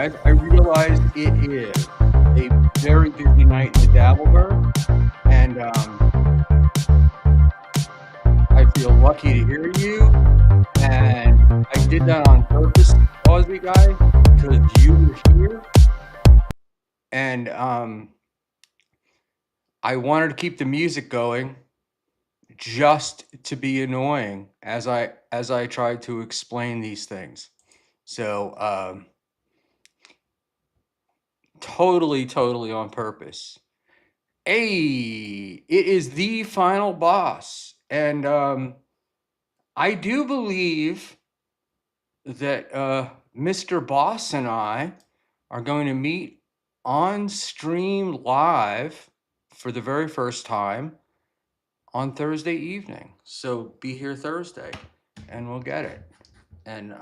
guys. I realize it is a very busy night in the Dabbleverse, and I feel lucky to hear you. And I did that on purpose, Aussie guy, because you were here, and I wanted to keep the music going, just to be annoying as I tried to explain these things. So totally on purpose. Hey, it is the final boss. And I do believe that Mr. Boss and I are going to meet on stream live for the very first time on Thursday evening. So be here Thursday and we'll get it. And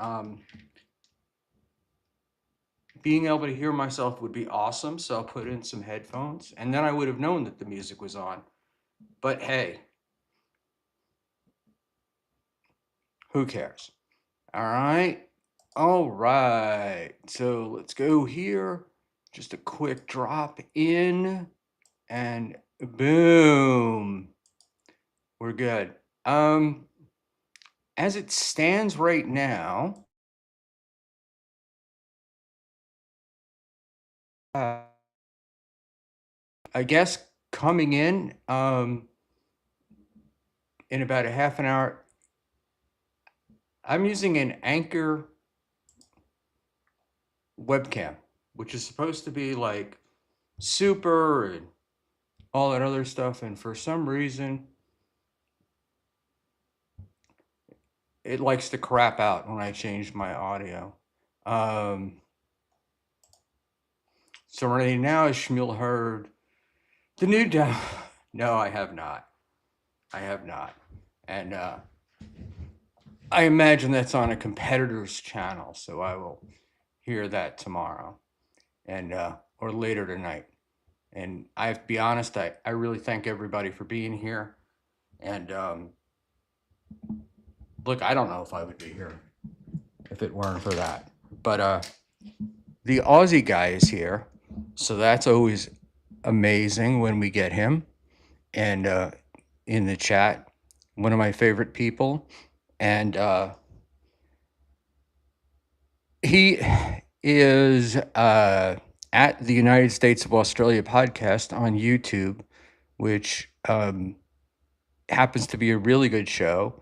being able to hear myself would be awesome. So I'll put in some headphones and then I would have known that the music was on. But hey, who cares? All right. All right. So let's go here. Just a quick drop in and boom. We're good. As it stands right now, I guess coming in about a half an hour, I'm using an Anchor webcam, which is supposed to be like super and all that other stuff. And for some reason, it likes to crap out when I change my audio. So right now, has Schmuel heard the new down? No, I have not. I have not. And I imagine that's on a competitor's channel, so I will hear that tomorrow and or later tonight. And I have to be honest, I really thank everybody for being here. And look, I don't know if I would be here if it weren't for that. But the Aussie guy is here, so that's always amazing when we get him. And in the chat, one of my favorite people. And he is at the United States of Australia podcast on YouTube, which happens to be a really good show.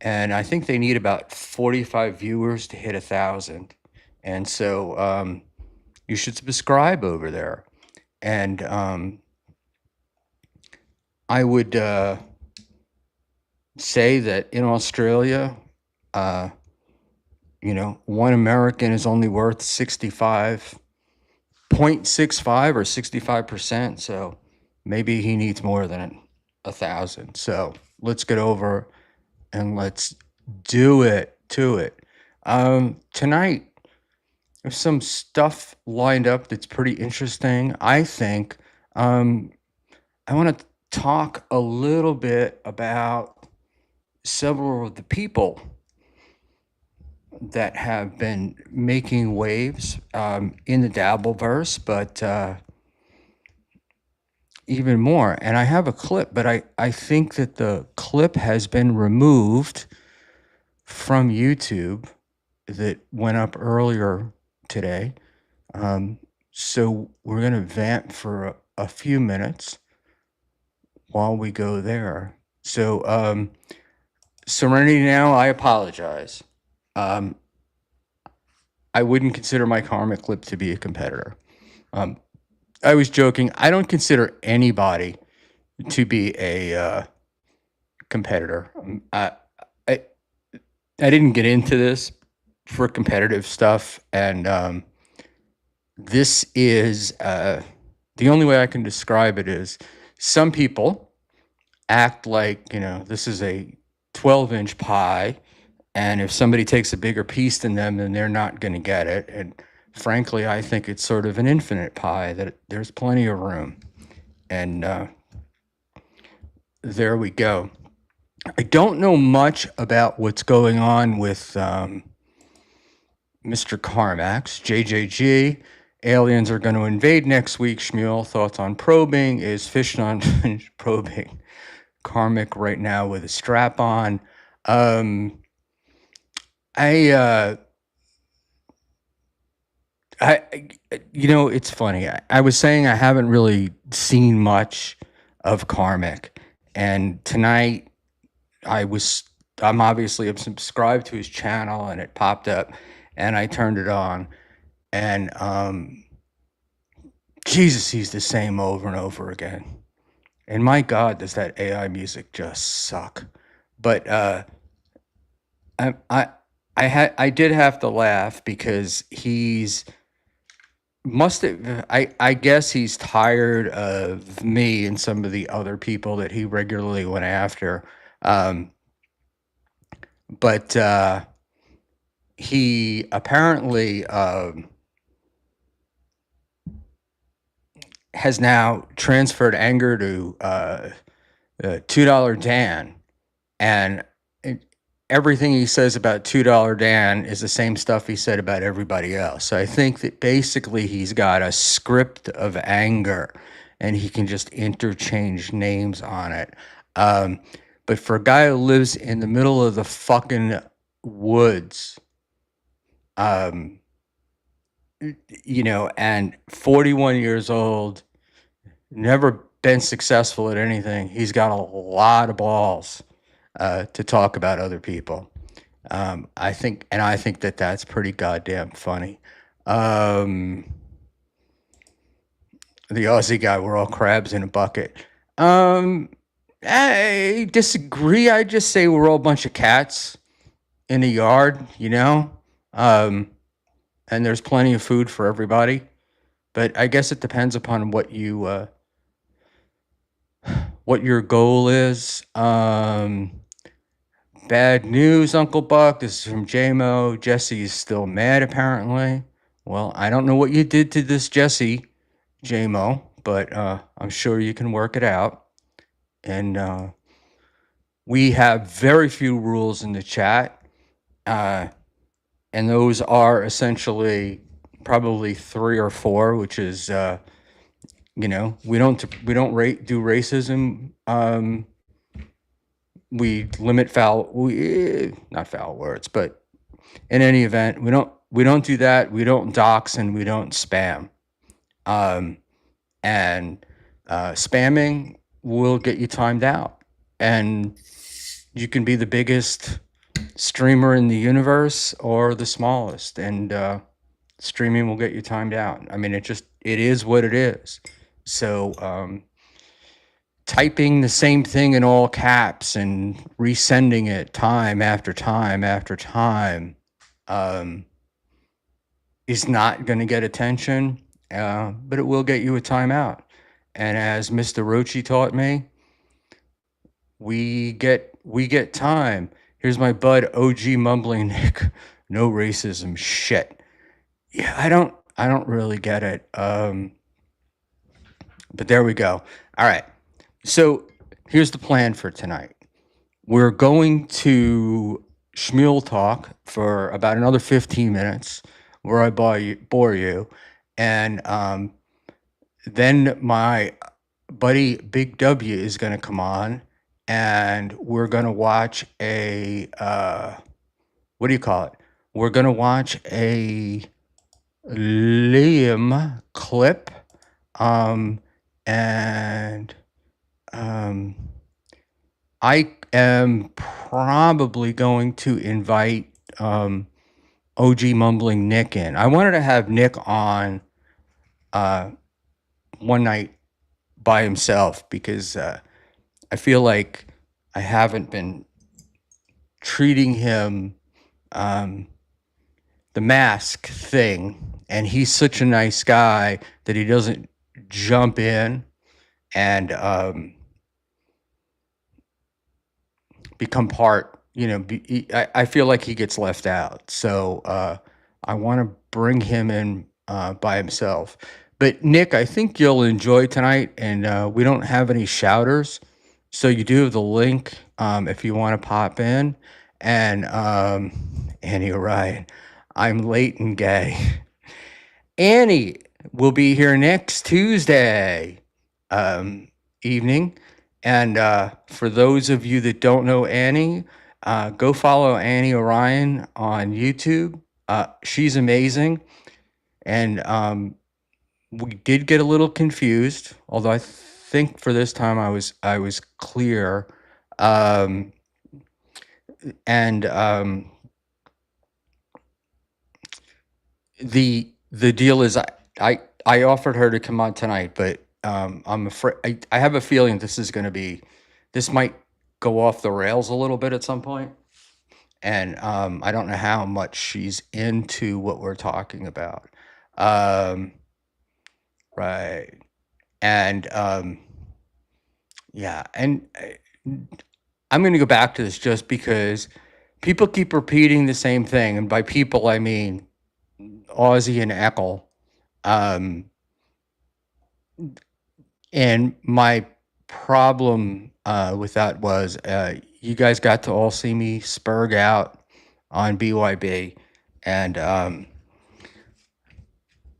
And I think they need about 45 viewers to hit 1,000. And so you should subscribe over there. And I would say that in Australia, one American is only worth 65.65 or 65%. So maybe he needs more than 1,000. So let's get over and let's do it to it. Tonight, there's some stuff lined up that's pretty interesting. I think I want to talk a little bit about several of the people that have been making waves in the Dabbleverse, but even more. And I have a clip, but I think that the clip has been removed from YouTube that went up earlier today. So we're going to vamp for a few minutes while we go there. So Serenity Now, I apologize. I wouldn't consider my karmic clip to be a competitor. I was joking. I don't consider anybody to be a competitor. I didn't get into this for competitive stuff, and this is the only way I can describe it is some people act like this is a 12-inch pie. And if somebody takes a bigger piece than them, then they're not going to get it. And frankly, I think it's sort of an infinite pie, that there's plenty of room. And there we go. I don't know much about what's going on with Mr. Carmax, JJG. Aliens are going to invade next week. Schmuel, thoughts on probing? Is fishing on probing? Karmic right now with a strap on. I, it's funny. I was saying I haven't really seen much of Karmic, and tonight I'm obviously subscribed to his channel, and it popped up, and I turned it on, and Jesus, he's the same over and over again. And my God, does that AI music just suck? But I did have to laugh because I guess he's tired of me and some of the other people that he regularly went after. But he apparently has now transferred anger to $2 Dan, and everything he says about $2 Dan is the same stuff he said about everybody else. So I think that basically he's got a script of anger, and he can just interchange names on it. But for a guy who lives in the middle of the fucking woods, and 41 years old, never been successful at anything, he's got a lot of balls to talk about other people. I think that that's pretty goddamn funny. The Aussie guy, we're all crabs in a bucket. I disagree. I just say we're all a bunch of cats in a yard, and there's plenty of food for everybody. But I guess it depends upon what your goal is. Bad news, Uncle Buck. This is from JMO. Jesse is still mad, apparently. Well, I don't know what you did to this Jesse, JMO, but I'm sure you can work it out. And we have very few rules in the chat, and those are essentially probably 3 or 4, which is we don't do racism. We limit not foul words, but in any event, we don't do that. We don't dox, and we don't spam. And spamming will get you timed out, and you can be the biggest streamer in the universe or the smallest, and streaming will get you timed out. I mean, it is what it is. So typing the same thing in all caps and resending it time after time after time is not going to get attention, but it will get you a timeout. And as Mr. Rochi taught me, we get time. Here's my bud OG mumbling Nick. No racism shit. Yeah, I don't really get it. But there we go. All right. So here's the plan for tonight. We're going to Schmuel talk for about another 15 minutes where I bore you. And then my buddy Big W is going to come on, and we're going to watch a, what do you call it? We're going to watch a Liam clip, and I am probably going to invite OG Mumbling Nick in. I wanted to have Nick on one night by himself because I feel like I haven't been treating him the mask thing, and he's such a nice guy that he doesn't jump in and become part, I feel like he gets left out. So I want to bring him in by himself. But Nick, I think you'll enjoy tonight, and we don't have any shouters. So you do have the link if you want to pop in. And Annie Orion, I'm late and gay. Annie will be here next Tuesday evening. And for those of you that don't know Annie, go follow Annie Orion on YouTube. She's amazing. And we did get a little confused, although I think for this time I was clear. Um, and the deal is I offered her to come on tonight, but I'm afraid I have a feeling this might go off the rails a little bit at some point, and I don't know how much she's into what we're talking about. Um, right, and yeah, and I'm going to go back to this just because people keep repeating the same thing, and by people I mean Ozzy and Eckel. Um, and my problem with that was you guys got to all see me spurg out on BYB, and I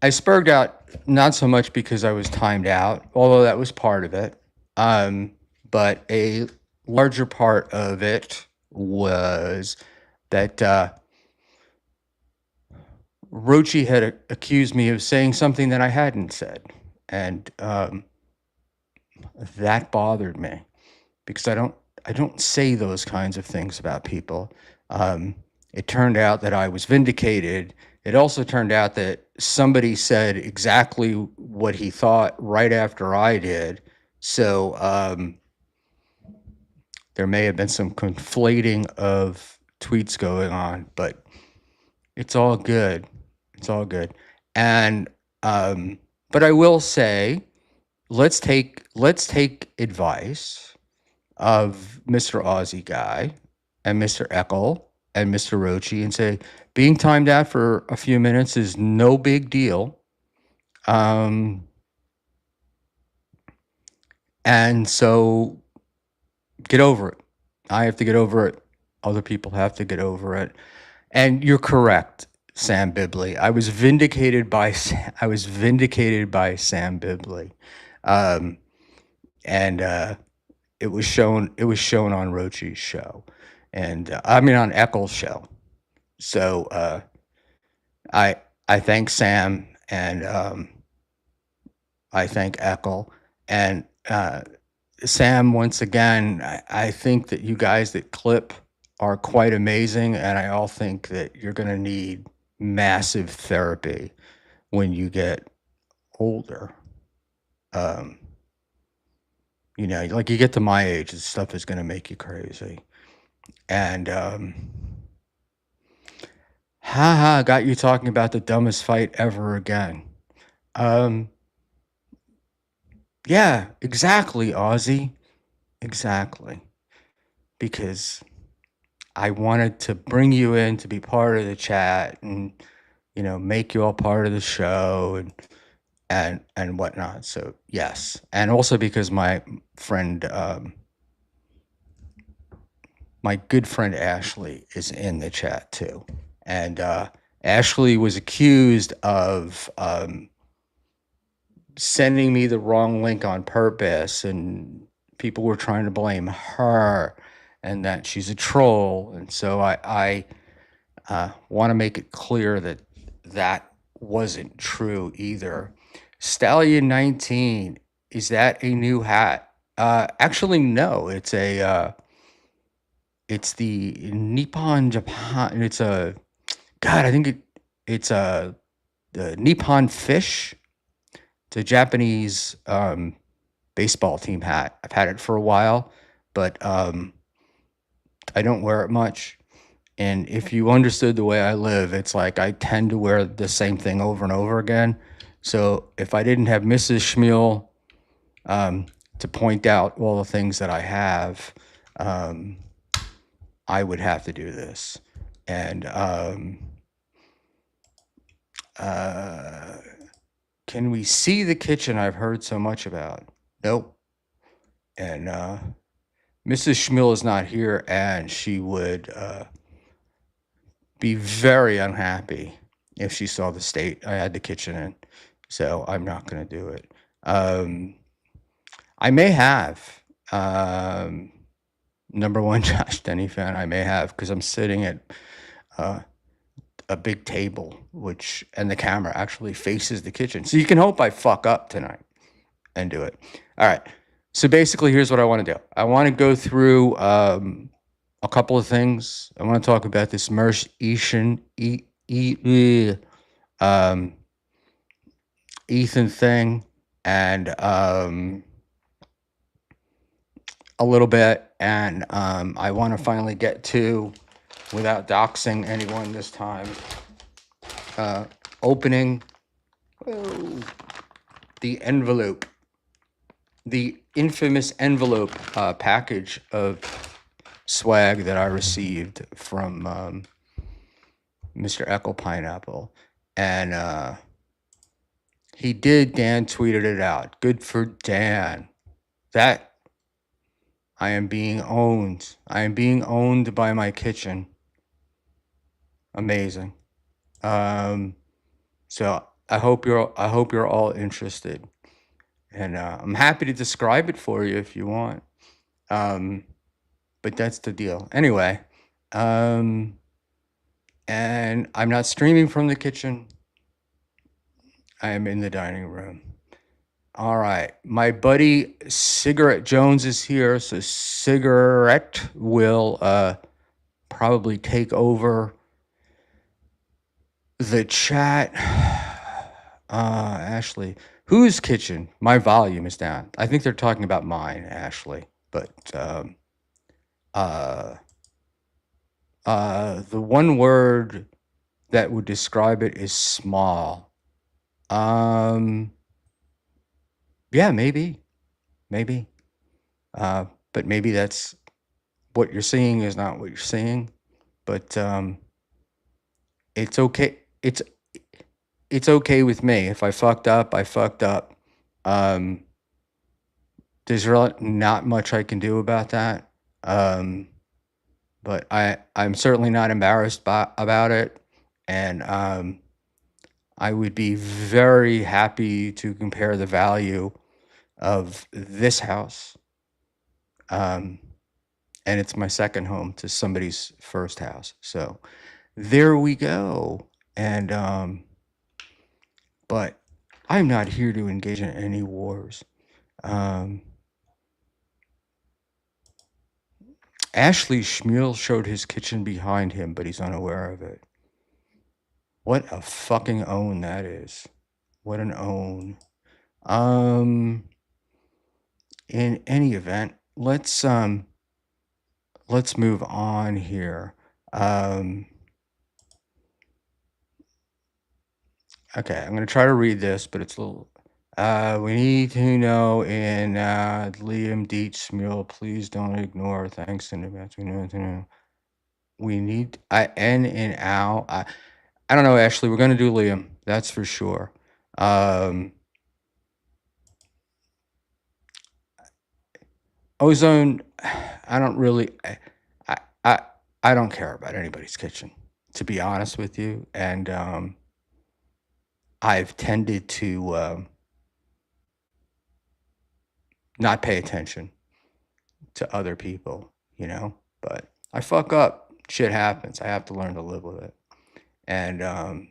spurged out not so much because I was timed out, although that was part of it, but a larger part of it was that Rochi had accused me of saying something that I hadn't said, and that bothered me because I don't say those kinds of things about people. It turned out that I was vindicated. It also turned out that somebody said exactly what he thought right after I did. So there may have been some conflating of tweets going on, but it's all good. It's all good. And but I will say, let's take advice of Mr. Aussie Guy and Mr. Eckel and Mr. Rochi and say, being timed out for a few minutes is no big deal. And so get over it. I have to get over it. Other people have to get over it. And you're correct, Sam Bibley. I was vindicated by Sam Bibley. And it was shown on Rochi's show, and I mean on Eckel's show. So I thank Sam, and I thank Eckel, and Sam, once again. I think that you guys that clip are quite amazing, and I all think that you're going to need massive therapy when you get older. You know, like you get to my age, this stuff is going to make you crazy. And haha, got you talking about the dumbest fight ever again. Yeah, exactly, Ozzy. Exactly. Because I wanted to bring you in to be part of the chat and, you know, make you all part of the show and whatnot. So yes. And also because my friend my good friend Ashley is in the chat too. And Ashley was accused of sending me the wrong link on purpose, and people were trying to blame her and that she's a troll. And so I want to make it clear that that wasn't true either. Stallion 19, is that a new hat? Actually, no. It's a it's the Nippon Japan. It's a God. I think it's a the Nippon Fish. It's a Japanese baseball team hat. I've had it for a while, but I don't wear it much. And if you understood the way I live, it's like I tend to wear the same thing over and over again. So if I didn't have Mrs. Schmuel to point out all the things that I have, I would have to do this. And can we see the kitchen I've heard so much about? Nope. And Mrs. Schmuel is not here, and she would be very unhappy if she saw the state I had the kitchen in. So I'm not going to do it. I may have. Number one Josh Denny fan, I may have, because I'm sitting at a big table, and the camera actually faces the kitchen. So you can hope I fuck up tonight and do it. All right. So basically, here's what I want to do. I want to go through a couple of things. I want to talk about this Ethan thing, and a little bit, and I want to finally get to, without doxing anyone this time, opening the envelope, the infamous envelope package of swag that I received from Mr. Echo Pineapple. And Dan tweeted it out. Good for Dan. That I am being owned. I am being owned by my kitchen. Amazing. So I hope you're all interested, and I'm happy to describe it for you if you want. But that's the deal. Anyway, and I'm not streaming from the kitchen. I am in the dining room. All right. My buddy Cigarette Jones is here. So Cigarette will probably take over the chat. Ashley, whose kitchen? My volume is down. I think they're talking about mine, Ashley. But the one word that would describe it is small. Yeah, maybe. But maybe that's what you're seeing is not what you're seeing. But it's okay. It's okay with me. If I fucked up, I fucked up. There's really not much I can do about that. But I'm certainly not embarrassed about it. And I would be very happy to compare the value of this house. And it's my second home to somebody's first house. So there we go. And but I'm not here to engage in any wars. Ashley Schmuel showed his kitchen behind him, but he's unaware of it. What a fucking own that is. What an own. In any event, let's move on here. Okay, I'm going to try to read this, but it's a little... we need to know in Liam Dietz Schmuel, please don't ignore. Thanks in advance. We need N and Al. I don't know, Ashley. We're going to do Liam. That's for sure. Ozone, I don't really... I don't care about anybody's kitchen, to be honest with you. And I've tended to not pay attention to other people, but I fuck up. Shit happens. I have to learn to live with it. And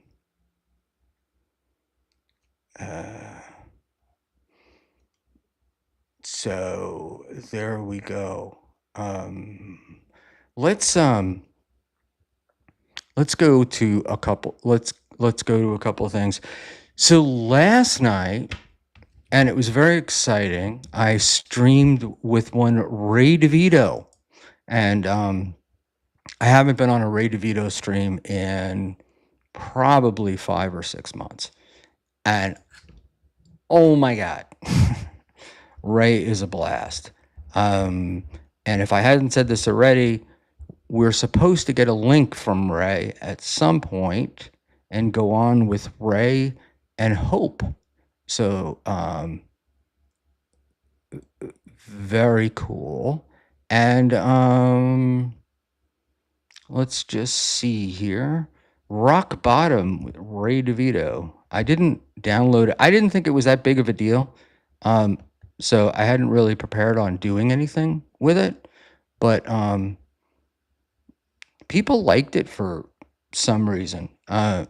so there we go. Let's go to a couple. Let's go to a couple of things. So last night, and it was very exciting, I streamed with one Ray DeVito, and I haven't been on a Ray DeVito stream in probably 5 or 6 months, and oh my god, Ray is a blast. And if I hadn't said this already, we're supposed to get a link from Ray at some point and go on with Ray and Hope. So very cool. And Let's just see here. Rock Bottom with Ray DeVito. I didn't download it. I didn't think it was that big of a deal. Um, so I hadn't really prepared on doing anything with it. But people liked it for some reason. Eh,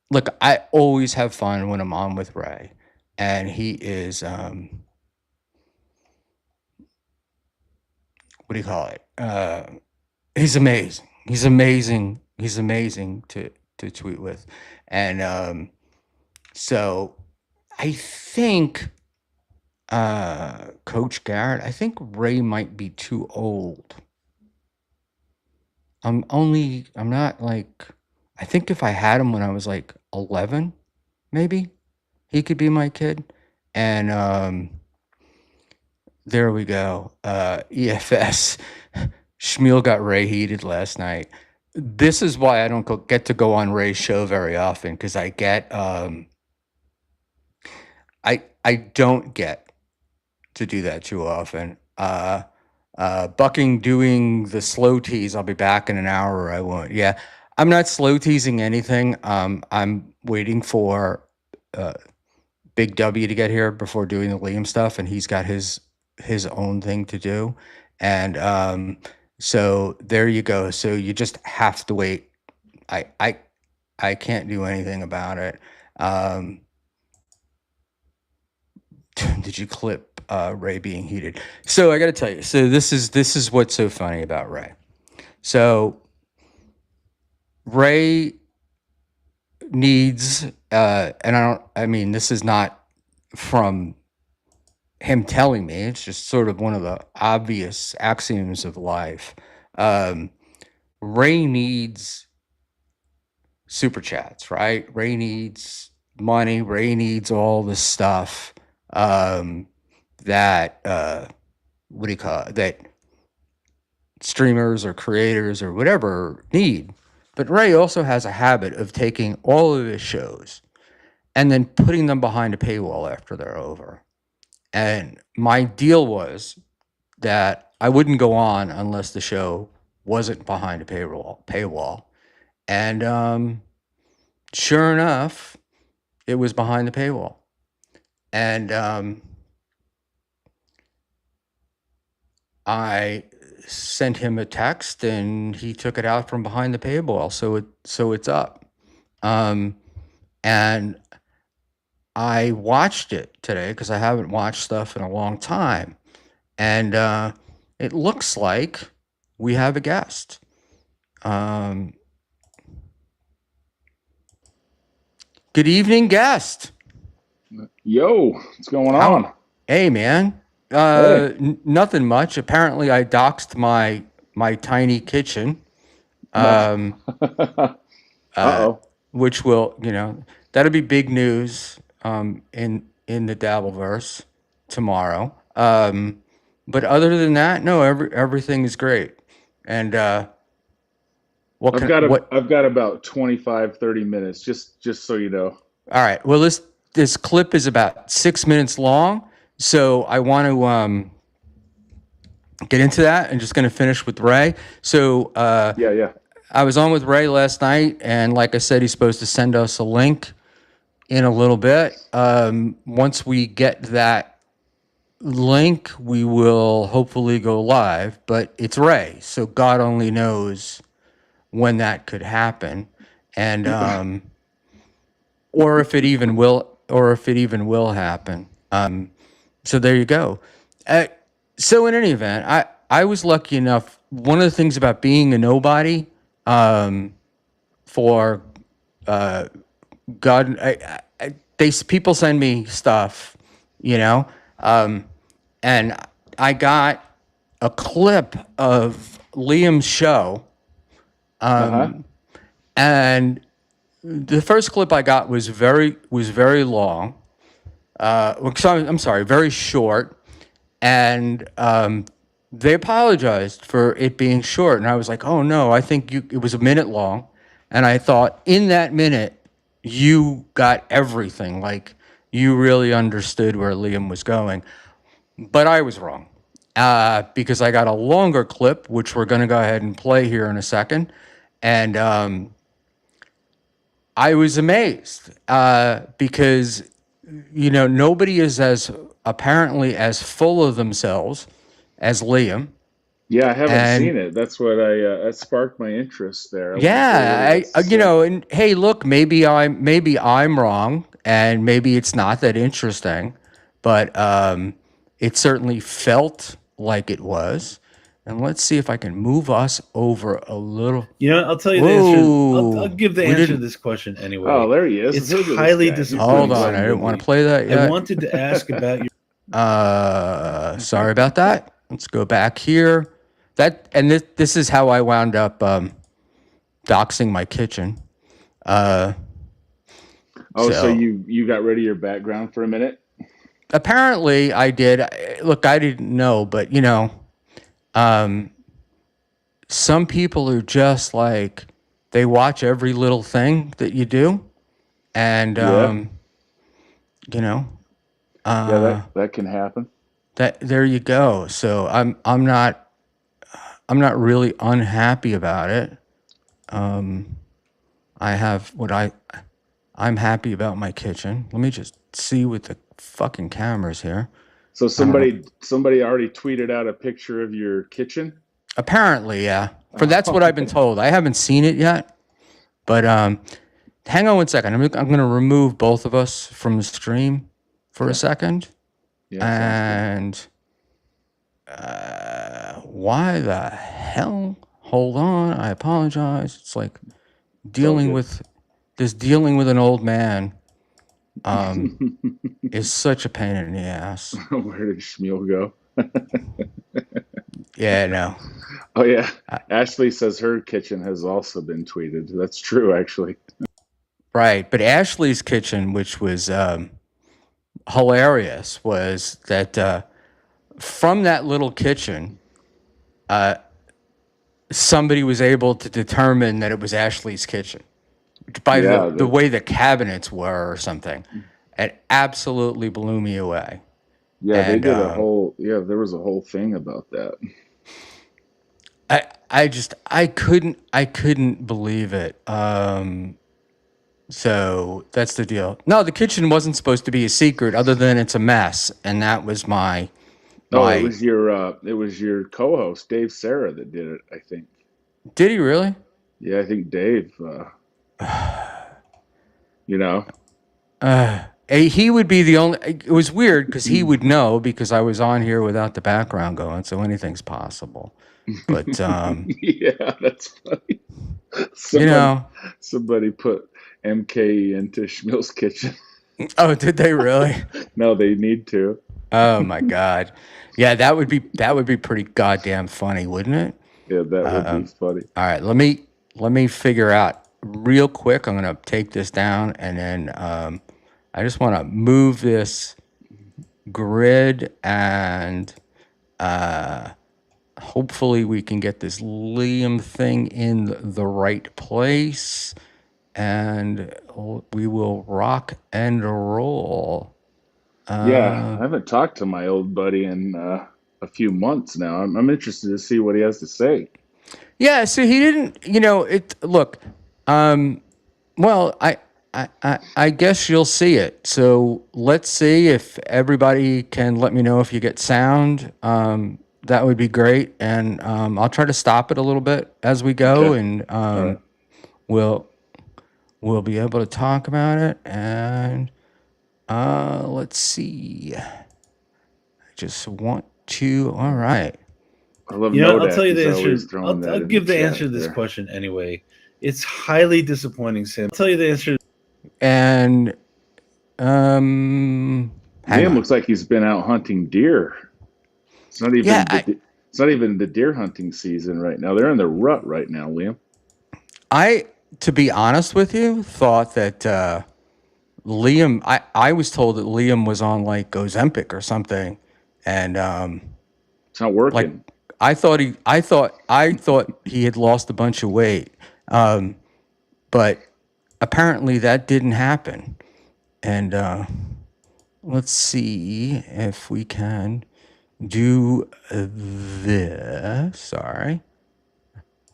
Look, I always have fun when I'm on with Ray. And he is, what do you call it? He's amazing. He's amazing. He's amazing to tweet with. And so I think Coach Garrett, I think Ray might be too old. I'm not like, I think if I had him when I was like 11, maybe he could be my kid. And there we go. EFS. Schmuel got Ray heated last night. This is why I don't get to go on Ray's show very often, because I get I don't get to do that too often. Bucking doing the slow tease. I'll be back in an hour, or I won't. Yeah, I'm not slow teasing anything. I'm waiting for Big W to get here before doing the Liam stuff, and he's got his own thing to do. And so there you go. So you just have to wait. I can't do anything about it. Did you clip Ray being heated? So I got to tell you. So this is what's so funny about Ray. So Ray needs, and I mean, this is not from him telling me. It's just sort of one of the obvious axioms of life. Ray needs super chats, right? Ray needs money. Ray needs all the stuff that what do you call it? That streamers or creators or whatever need. But Ray also has a habit of taking all of his shows and then putting them behind a paywall after they're over. And my deal was that I wouldn't go on unless the show wasn't behind a paywall. And sure enough, it was behind the paywall. And I sent him a text, and he took it out from behind the paywall, so it's up. And I watched it today because I haven't watched stuff in a long time, and it looks like we have a guest. Good evening, guest. Yo, what's going on? Hey, man. Hey. Nothing much. Apparently, I doxed my tiny kitchen. Um, Uh-oh. which will, that'll be big news in the Dabbleverse tomorrow. But other than that, no, everything is great. And what? I've got about 25, 30 minutes, just so you know. All right. Well, this clip is about 6 minutes long, so I want to get into that. And just going to finish with Ray. So Yeah. I was on with Ray last night, and like I said, he's supposed to send us a link in a little bit. Once we get that link, we will hopefully go live. But it's Ray, so God only knows when that could happen, and or if it even will happen. So there you go. So in any event, I was lucky enough. One of the things about being a nobody, for God, people send me stuff, and I got a clip of Liam's show, Uh-huh. and the first clip I got was very long. I'm sorry, very short, and they apologized for it being short, and I was like, oh no, I think it was a minute long, and I thought in that minute you got everything, like you really understood where Liam was going, but I was wrong. because I got a longer clip, which we're going to go ahead and play here in a second. And I was amazed because, nobody is as apparently as full of themselves as Liam. Yeah, I haven't And seen it. That's what that sparked my interest there. I want to hear what he yeah, has to say. and hey, look, maybe I'm wrong, and maybe it's not that interesting, but it certainly felt like it was. And let's see if I can move us over a little. I'll tell you the answer. I'll Whoa, give the we answer to didn't. this question Oh, anyway. there he is. It's Look at this highly guy. He's doing Hold disappointing, on, Sam I didn't want to Goody. play that I yet. wanted to ask about your. Sorry about that. Let's go back here. This is how I wound up doxing my kitchen. Oh, so So you got rid of your background for a minute? apparently I did. Look, I didn't know, but um, some people are just like they watch every little thing that you do, and Yeah. you know, Yeah, uh, that can happen. that there you go. So I'm not really unhappy about it. Um, I have what I'm happy about my kitchen. Let me just see with the fucking cameras here. So I don't know. somebody already tweeted out a picture of your kitchen? Apparently, yeah. For that's what I've been Oh, told. I haven't seen it yet, but hang on one second. I'm going to remove both of us from the stream for a okay. second. Yeah, sounds good. And why the hell? Hold on. I apologize. It's like It's all dealing good. with dealing with an old man is such a pain in the ass. Where did Schmuel go? Yeah, no. Oh yeah. Uh, Ashley says her kitchen has also been tweeted. That's true, actually. right. But Ashley's kitchen, which was hilarious, was that from that little kitchen, somebody was able to determine that it was Ashley's kitchen by Yeah, the way the cabinets were or something. It absolutely blew me away. they And did a whole there was a whole thing about that. I couldn't believe it. So that's the deal. No, the kitchen wasn't supposed to be a secret, other than it's a mess, and that was my Oh, it my. was your co-host Dave Sarah that did it, I think. Did he really? Yeah, I think Dave you know. He would be the only. It was weird because he would know because I was on here without the background going, so anything's possible. But Yeah, that's funny. you Someone know, somebody put MK into Schmil's kitchen. oh, did they really? No, they need to. Oh my God, yeah, that would be pretty goddamn funny, wouldn't it? Yeah, that would be funny. All right, let me figure out real quick. I'm gonna take this down, and then I just want to move this grid, and hopefully we can get this Liam thing in the right place, and we will rock and roll. Yeah, I haven't talked to my old buddy in a few months now. I'm interested to see what he has to say. Yeah, so he didn't. It. Look, well, I guess you'll see it. So let's see if everybody can let me know if you get sound. That would be great, and I'll try to stop it a little bit as we go, Okay. and All right. we'll be able to talk about it. And let's see. I just want to. All right. I love I'll tell Nodak. you the He's answer. always throwing that I'll in the give the answer chat to this there. question anyway. It's highly disappointing, Sam. I'll tell you the answer. And hang Liam on. looks like he's been out hunting deer. It's not Yeah, even the deer hunting season right now. They're in the rut right now, Liam. I to be honest with you, thought that Liam. I was told that Liam was on like Ozempic or something, and It's not like working. I thought he had lost a bunch of weight, but apparently that didn't happen. And let's see if we can do this. Sorry.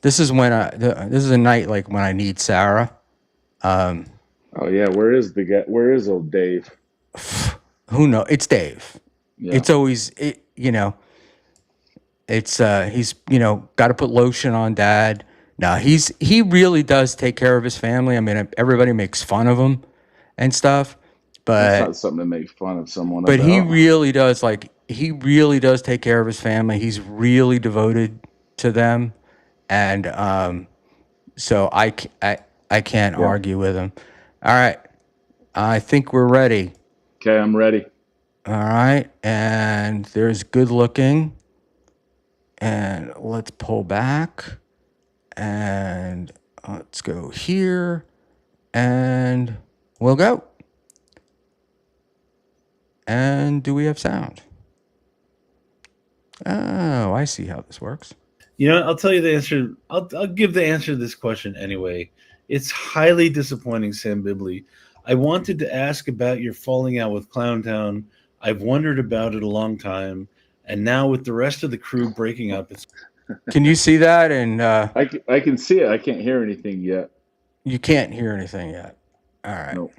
This is when this is a night like when I need Sarah. Oh yeah, where is the guy? Where is old Dave? Who knows? It's Dave. Yeah, It's always it's he's got to put lotion on Dad. No, he really does take care of his family. I mean, everybody makes fun of him and stuff, that's but not something to make fun of someone he about. really does he really does take care of his family. He's really devoted to them, and so I can't Yeah. argue with him. All right, I think we're ready. Okay, I'm ready. All right, and there's good looking, and let's pull back, and let's go here, and we'll go. And do we have sound? Oh, I see how this works. I'll tell you the answer. I'll give the answer to this question anyway. It's highly disappointing, Sam Bibley. I wanted to ask about your falling out with Clowntown. I've wondered about it a long time, and now with the rest of the crew breaking up, it's. Can you see that? And I can see it. I can't hear anything yet. you can't hear anything yet. All right. Nope.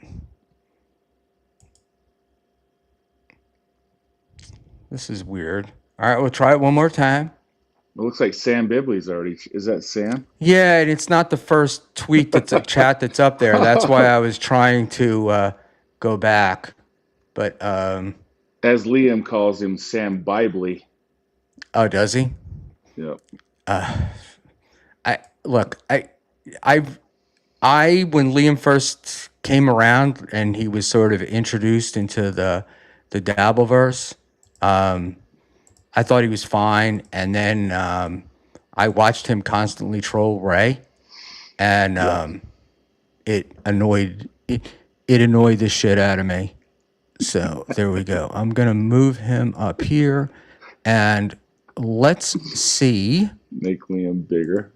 This is weird. All right, we'll try it one more time. It looks like Sam Bibley's already. Is that Sam? Yeah, and it's not the first tweet that's a chat that's up there. That's why I was trying to go back. But As Liam calls him, Sam Bibley. oh, does he? Yep. I when Liam first came around and he was sort of introduced into the Dabbleverse, I thought he was fine, and then I watched him constantly troll Ray, and it annoyed the shit out of me. So there we go. I'm gonna move him up here, and let's see. Make Liam bigger.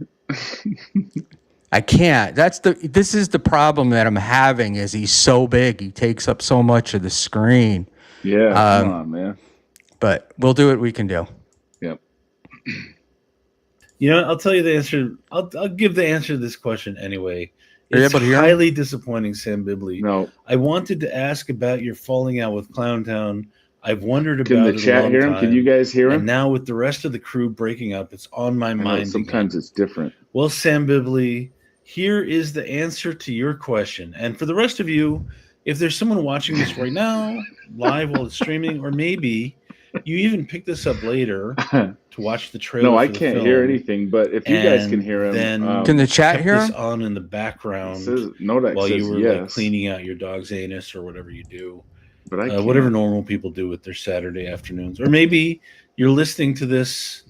I can't. This is the problem that I'm having. Is he's so big? He takes up so much of the screen. Yeah, come on, man. But we'll do what we can do. Yep. I'll tell you the answer. I'll give the answer to this question anyway. Are you It's able to hear him? highly disappointing, Sam Bibley. No. I wanted to ask about your falling out with Clowntown. I've wondered Can about the it a chat long hear him? time. Can you guys hear him? And now with the rest of the crew breaking up, it's on my I know, mind sometimes again. it's different. Well, Sam Bibley, here is the answer to your question. And for the rest of you, if there's someone watching this right now, live while it's streaming, or maybe you even pick this up later to watch the trailer. No, I for the can't film, hear anything. But if you guys can hear him, then Can the chat kept hear this him? on in the background Nodak while says you were yes, like cleaning out your dog's anus or whatever you do. but I can't. Whatever normal people do with their Saturday afternoons, or maybe you're listening to this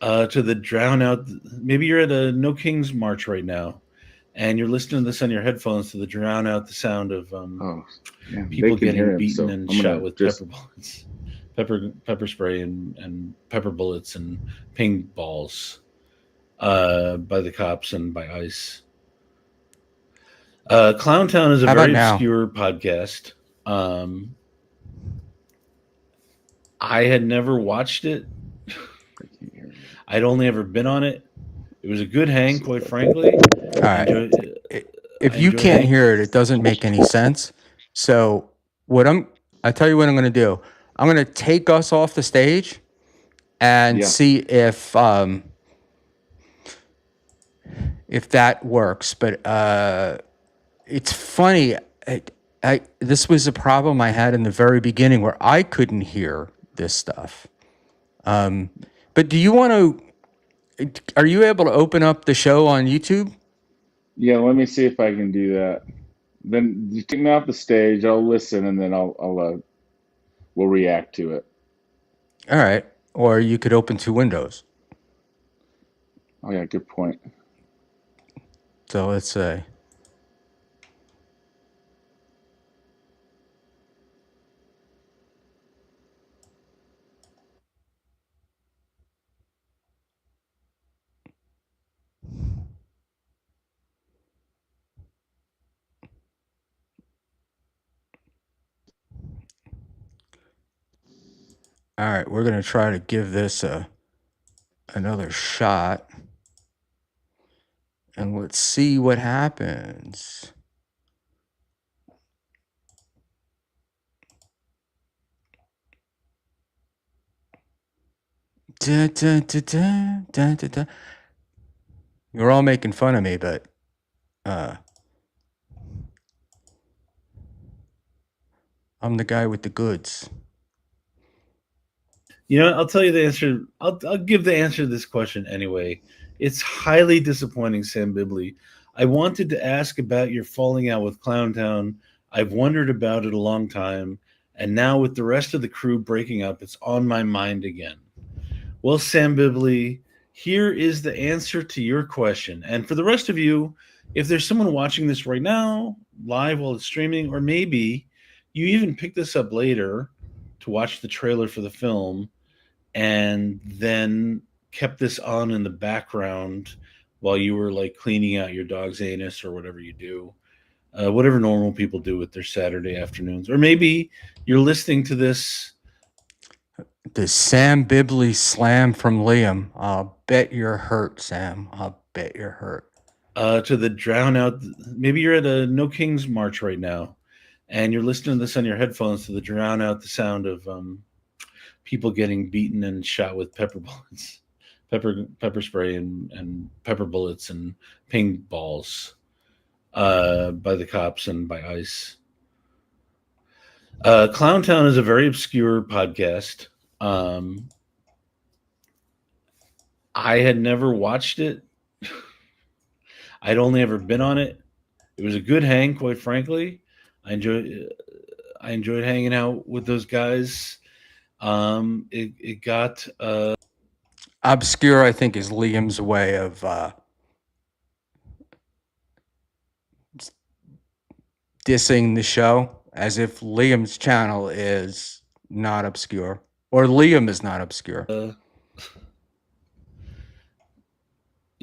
to the drown out. Maybe you're at a No Kings March right now, and you're listening to this on your headphones to the drown out the sound of people getting beaten and shot with pepper bullets, pepper spray and pepper bullets and ping balls by the cops and by ICE. Clowntown is a very obscure podcast. I had never watched it. I'd only ever been on it. It was a good hang, quite frankly. All right. If you can't hear it, it doesn't make any sense. So I tell you what I'm going to do. I'm going to take us off the stage and see if that works. But it's funny. This was a problem I had in the very beginning where I couldn't hear this stuff. But do you want to? Are you able to open up the show on YouTube? Yeah, let me see if I can do that. Then you take me off the stage. I'll listen, and then we'll react to it. All right. Or you could open two windows. Oh yeah, good point. So let's say. All right, we're going to try to give this another shot. And let's see what happens. Da, da, da, da, da, da, da. You're all making fun of me, but I'm the guy with the goods. You know, I'll tell you the answer. I'll give the answer to this question anyway. It's highly disappointing, Sam Bibley. I wanted to ask about your falling out with Clowntown. I've wondered about it a long time, and now with the rest of the crew breaking up, it's on my mind again. Well, Sam Bibley, here is the answer to your question. And for the rest of you, if there's someone watching this right now, live while it's streaming, or maybe you even pick this up later to watch the trailer for the film, and then kept this on in the background while you were like cleaning out your dog's anus or whatever you do, whatever normal people do with their Saturday afternoons. Or maybe you're listening to this. The Sam Bibley slam from Liam. I'll bet you're hurt, Sam. I'll bet you're hurt. To the drown out. Maybe you're at a No Kings March right now, and you're listening to this on your headphones to drown out the sound of people getting beaten and shot with pepper bullets, pepper spray and pepper bullets and paintballs by the cops and by ICE. Clowntown is a very obscure podcast. I had never watched it. I'd only ever been on it. It was a good hang, quite frankly. I enjoyed hanging out with those guys. It got obscure, I think, is Liam's way of dissing the show, as if Liam's channel is not obscure, or Liam is not obscure. It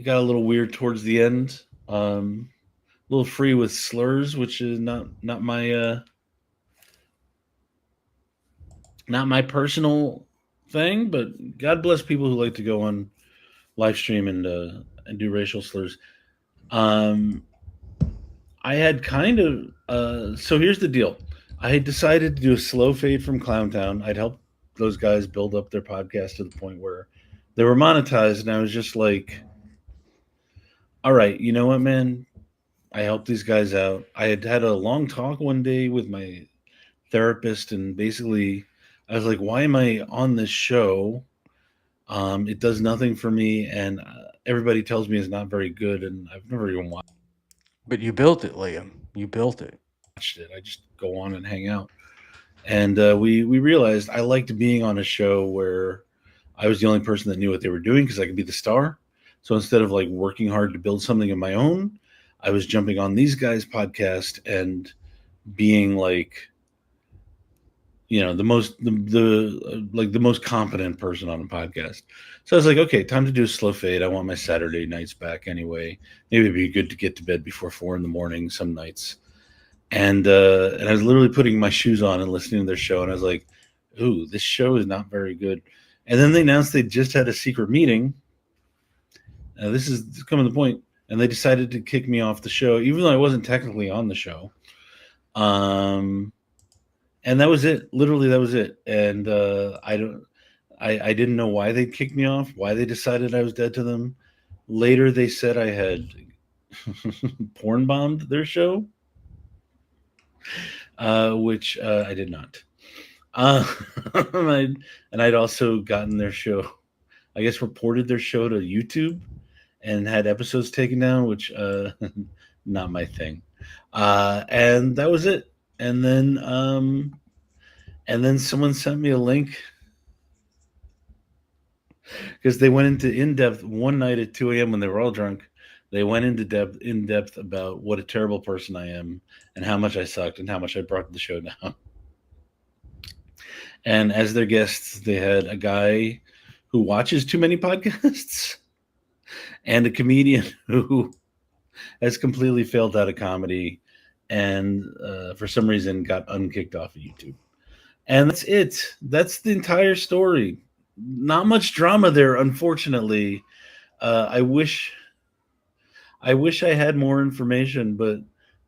got a little weird towards the end. A little free with slurs, which is not my personal thing, but God bless people who like to go on live stream and do racial slurs. I had kind of so here's the deal. I had decided to do a slow fade from Clowntown. I'd helped those guys build up their podcast to the point where they were monetized, and I was just like, all right, you know what, man? I helped these guys out. I had a long talk one day with my therapist, and basically I was like, why am I on this show? It does nothing for me, and everybody tells me it's not very good, and I've never even watched it. But you built it, Liam. You built it. I just go on and hang out. And we realized I liked being on a show where I was the only person that knew what they were doing because I could be the star. So instead of like working hard to build something of my own, I was jumping on these guys' podcast and being like, you know, the most competent person on a podcast. So I was like, okay, time to do a slow fade. I want my Saturday nights back anyway. Maybe it'd be good to get to bed before 4 a.m. some nights. And I was literally putting my shoes on and listening to their show, and I was like, ooh, this show is not very good. And then they announced they just had a secret meeting. This is coming to the point, and they decided to kick me off the show, even though I wasn't technically on the show. And that was it. Literally, that was it. And I didn't know why they kicked me off, why they decided I was dead to them. Later, they said I had porn bombed their show, which I did not. And I'd also gotten their show, I guess, reported their show to YouTube and had episodes taken down, which not my thing. And that was it. And then someone sent me a link because they went into in-depth one night at 2 a.m. when they were all drunk. They went into in-depth about what a terrible person I am and how much I sucked and how much I brought the show down. And as their guests, they had a guy who watches too many podcasts and a comedian who has completely failed out of comedy and for some reason got unkicked off of YouTube. And that's it. That's the entire story. Not much drama there, unfortunately. Uh, I wish I wish I had more information, but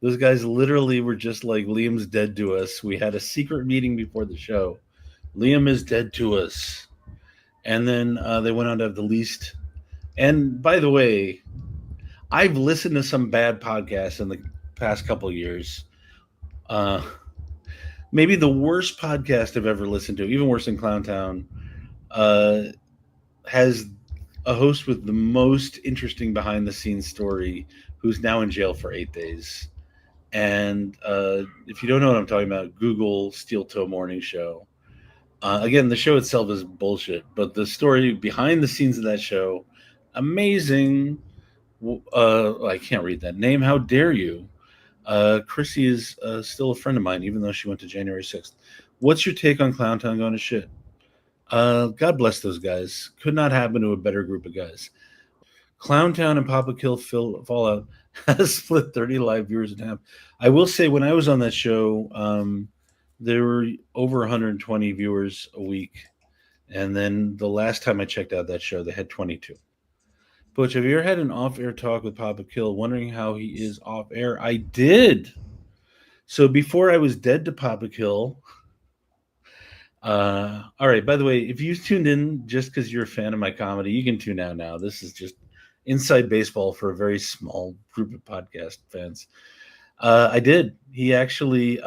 those guys literally were just like, Liam's dead to us. We had a secret meeting before the show. Liam is dead to us. And then they went on to have the least. And by the way, I've listened to some bad podcasts in the past couple of years. Uh, Maybe the worst podcast I've ever listened to, even worse than Clowntown, uh, has a host with the most interesting behind the scenes story who's now in jail for 8 days. And if you don't know what I'm talking about, Google Steel Toe Morning Show. Again, the show itself is bullshit, but the story behind the scenes of that show, amazing. I can't read that name. How dare you? Chrissy is still a friend of mine, even though she went to January 6th. What's your take on Clowntown going to shit? God bless those guys. Could not happen to a better group of guys. Clowntown and Papa Kill Fallout has split 30 live viewers in half. I will say, when I was on that show, there were over 120 viewers a week. And then the last time I checked out that show, they had 22. Butch, have you ever had an off air talk with Papa Kill wondering how he is off air? I did. So before I was dead to Papa Kill. All right, by the way, if you tuned in just because you're a fan of my comedy, you can tune out now. This is just inside baseball for a very small group of podcast fans. I did. He actually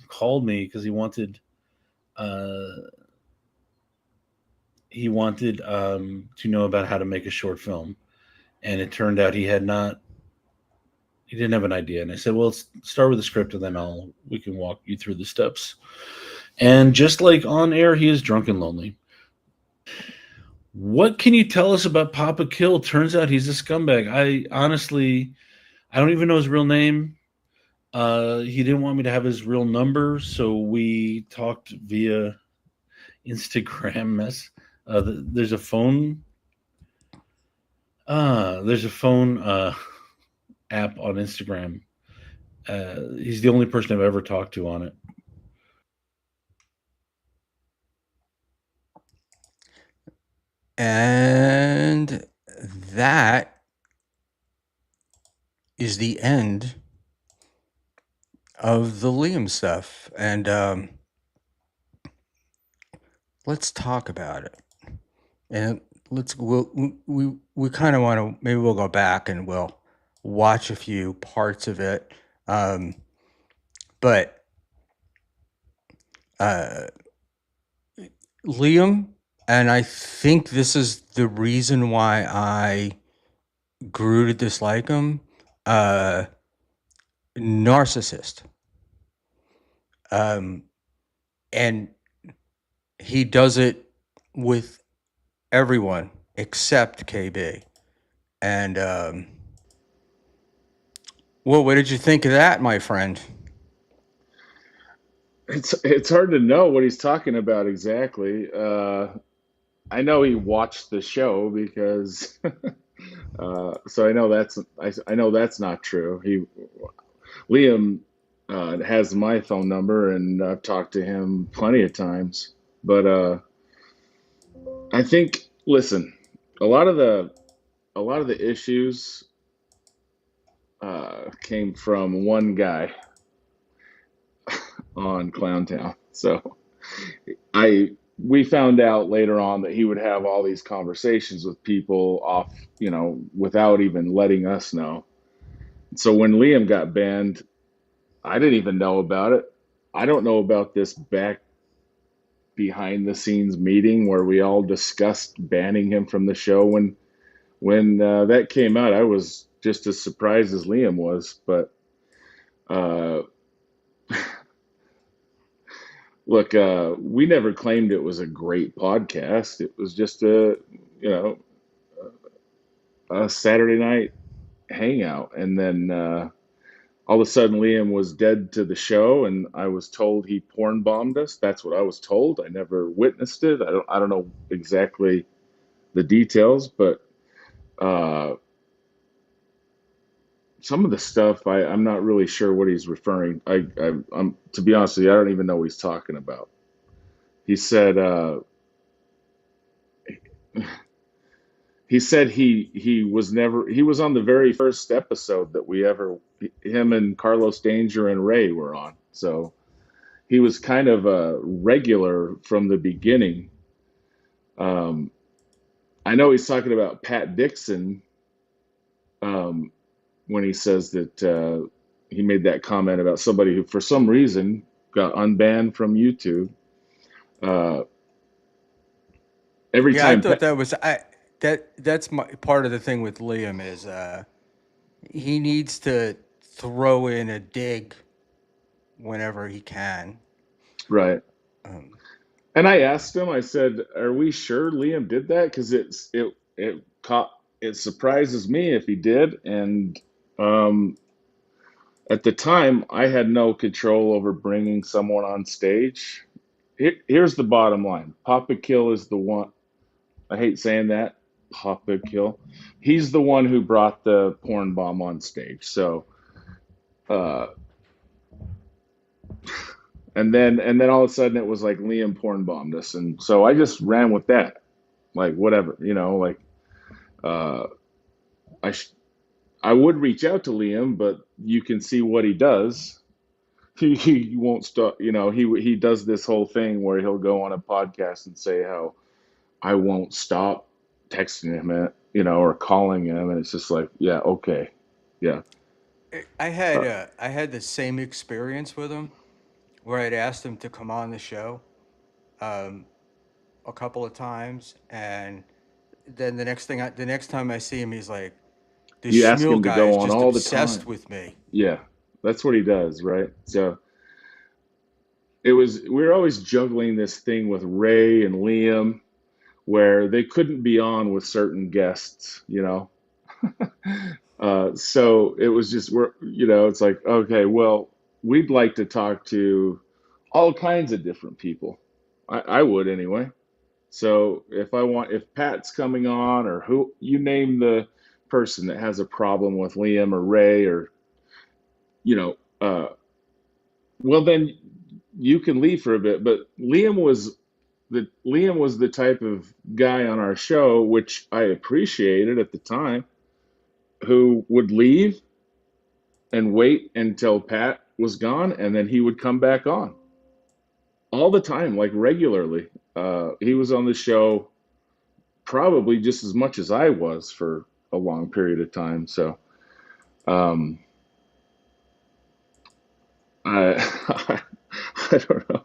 called me because uh, he wanted to know about how to make a short film, and it turned out he had not. He didn't have an idea, and I said, "Well, let's start with the script, and then we can walk you through the steps." And just like on air, he is drunk and lonely. What can you tell us about Papa Kill? Turns out he's a scumbag. I don't even know his real name. He didn't want me to have his real number, so we talked via Instagram mess. There's a phone. There's a phone app on Instagram. He's the only person I've ever talked to on it. And that is the end of the Liam stuff. And let's talk about it. And we kind of want to, maybe we'll go back and we'll watch a few parts of it. But Liam, and I think this is the reason why I grew to dislike him, narcissist. And he does it with everyone except KB. And well, what did you think of that, my friend? It's hard to know what he's talking about exactly. I know he watched the show because so I know that's not true. Liam has my phone number, and I've talked to him plenty of times. But I think, listen, a lot of the a lot of the issues came from one guy on Clowntown. So I we found out later on that he would have all these conversations with people off, without even letting us know. So when Liam got banned, I didn't even know about it. I don't know about this back behind the scenes meeting where we all discussed banning him from the show. When that came out, I was just as surprised as Liam was. But uh, look, we never claimed it was a great podcast. It was just you know a Saturday night hangout, and then all of a sudden Liam was dead to the show, and I was told he porn bombed us. That's what I was told. I never witnessed it. I don't know exactly the details, but uh, some of the stuff I'm not really sure what he's referring. I'm to be honest with you, I don't even know what he's talking about. He said he said he was never he was on the very first episode that we ever him and Carlos Danger and Ray were on. So he was kind of a regular from the beginning. Um, I know he's talking about Pat Dixon um, when he says that he made that comment about somebody who, for some reason, got unbanned from YouTube. Uh, every Yeah, I time, thought that was that's my part of the thing with Liam is he needs to throw in a dig whenever he can. right? Um, And I asked him. I said, "Are we sure Liam did that? Because it caught it surprises me if he did." And um, at the time, I had no control over bringing someone on stage. Here's the bottom line: Papa Kill is the one. I hate saying that. Papa Kill. He's the one who brought the porn bomb on stage. So, uh, and then all of a sudden it was like Liam porn bombed us, and so I just ran with that. Like whatever, like uh, I sh- I would reach out to Liam, but you can see what he does. He won't stop. He does this whole thing where he'll go on a podcast and say how I won't stop texting him, or calling him, and it's just like, yeah, okay, yeah, uh, I had the same experience with him where I'd asked him to come on the show um, a couple of times, and then the next time I see him, he's like, "This you ask Schmuel him to guy is go on just all the obsessed time. with me." Yeah, that's what he does, right? So we were always juggling this thing with Ray and Liam where they couldn't be on with certain guests. So it was just it's like, okay, well, we'd like to talk to all kinds of different people. I would anyway. So if Pat's coming on, or who you name the person that has a problem with Liam or Ray, or you know, well then you can leave for a bit. But Liam was the type of guy on our show, which I appreciated at the time, who would leave and wait until Pat was gone, and then he would come back on all the time, like regularly. He was on the show probably just as much as I was for a long period of time. So um, I, I don't know.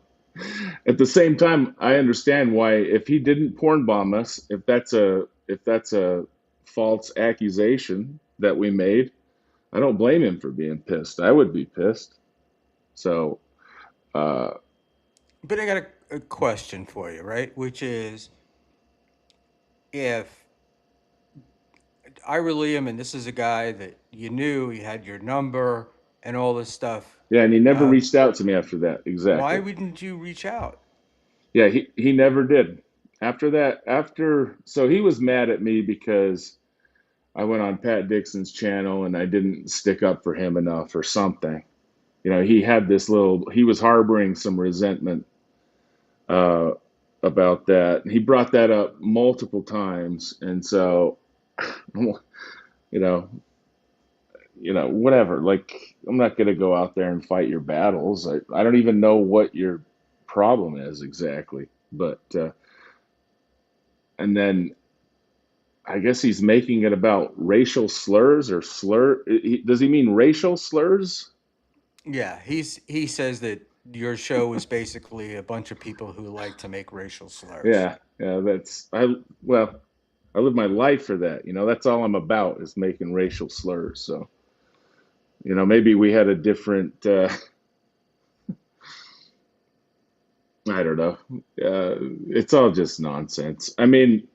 At the same time, I understand why if he didn't porn bomb us, if that's a false accusation that we made, I don't blame him for being pissed. I would be pissed. So uh, But I got a question for you, right? Which is, if I were Liam and this is a guy that you knew, he had your number and all this stuff, yeah, and he never um, reached out to me after that. why Exactly. wouldn't you reach out? Yeah, he never did. After that, so he was mad at me because I went on Pat Dixon's channel and I didn't stick up for him enough or something. He was harboring some resentment uh, about that. He brought that up multiple times, and so, you know, whatever. Like, I'm not gonna go out there and fight your battles. I don't even know what your problem is exactly, but and then I guess he's making it about racial slurs or does he mean racial slurs? Yeah, he says that your show is basically a bunch of people who like to make racial slurs. Yeah, yeah, well, I live my life for that. That's all I'm about is making racial slurs. So, maybe we had a different, I don't know. It's all just nonsense. I mean,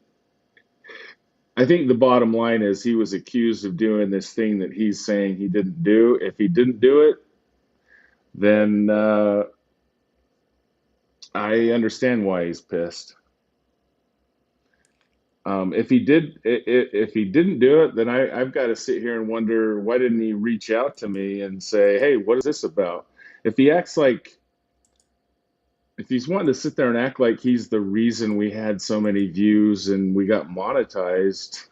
I think the bottom line is he was accused of doing this thing that he's saying he didn't do. If he didn't do it, then I understand why he's pissed. If he didn't do it, then I've got to sit here and wonder why didn't he reach out to me and say, "Hey, what is this about?" If he acts like if he's wanting to sit there and act like he's the reason we had so many views and we got monetized,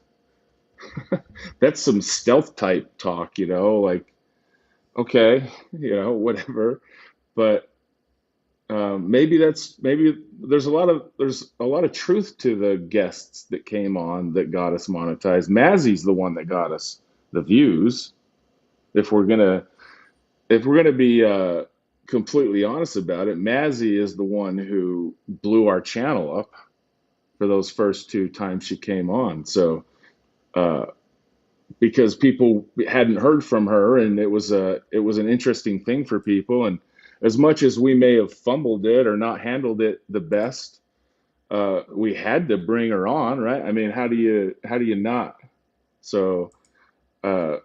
that's some stealth type talk, like, okay, whatever. But maybe there's a lot of truth to the guests that came on that got us monetized. Mazzy's the one that got us the views. If we're gonna be completely honest about it, Mazzy is the one who blew our channel up for those first two times she came on. So uh, because people hadn't heard from her, and it was an interesting thing for people. And as much as we may have fumbled it or not handled it the best, we had to bring her on, right? I mean, how do you not? So uh,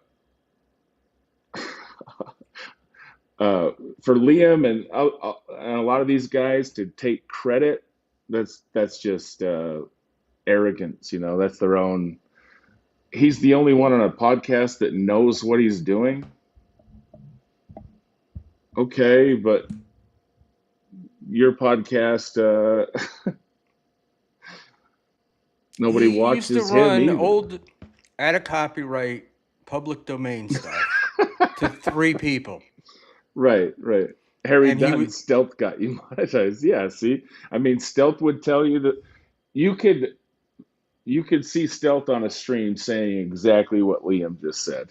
uh, for Liam and a lot of these guys to take credit, that's just arrogance. That's their own. He's the only one on a podcast that knows what he's doing. Okay, but your podcast, nobody He used to watches him run either. old, out of copyright, public domain stuff to 3 people. Right, right. Harry And he Dunn would, stealth got you monetized. Yeah, see, I mean, stealth would tell you that you could you could see stealth on a stream saying exactly what Liam just said.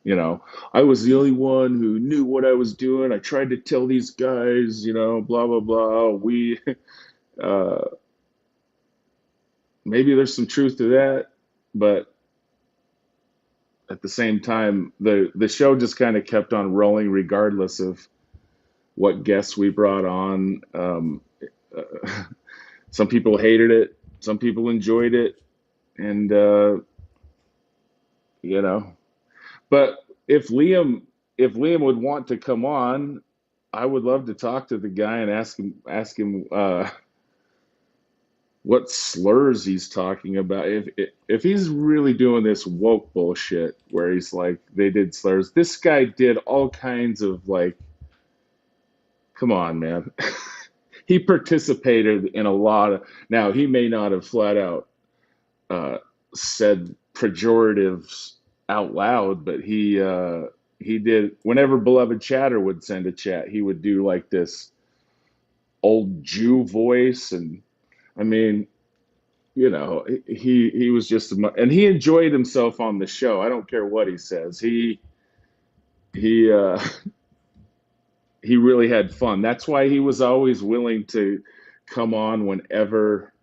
You know, I was the only one who knew what I was doing. I tried to tell these guys, blah blah blah. We uh, maybe there's some truth to that, but at the same time, the show just kind of kept on rolling regardless of what guests we brought on. Uh, some people hated it, some people enjoyed it, and you know. But if Liam would want to come on, I would love to talk to the guy and ask him what slurs he's talking about. If he's really doing this woke bullshit where he's like they did slurs, this guy did all kinds of like, come on, man. He participated in a lot of. Now he may not have flat out uh, said pejoratives out loud, but he did. Whenever beloved chatter would send a chat, he would do like this old Jew voice, and I mean, he was just and he enjoyed himself on the show. I don't care what he says. He he really had fun. That's why he was always willing to come on whenever.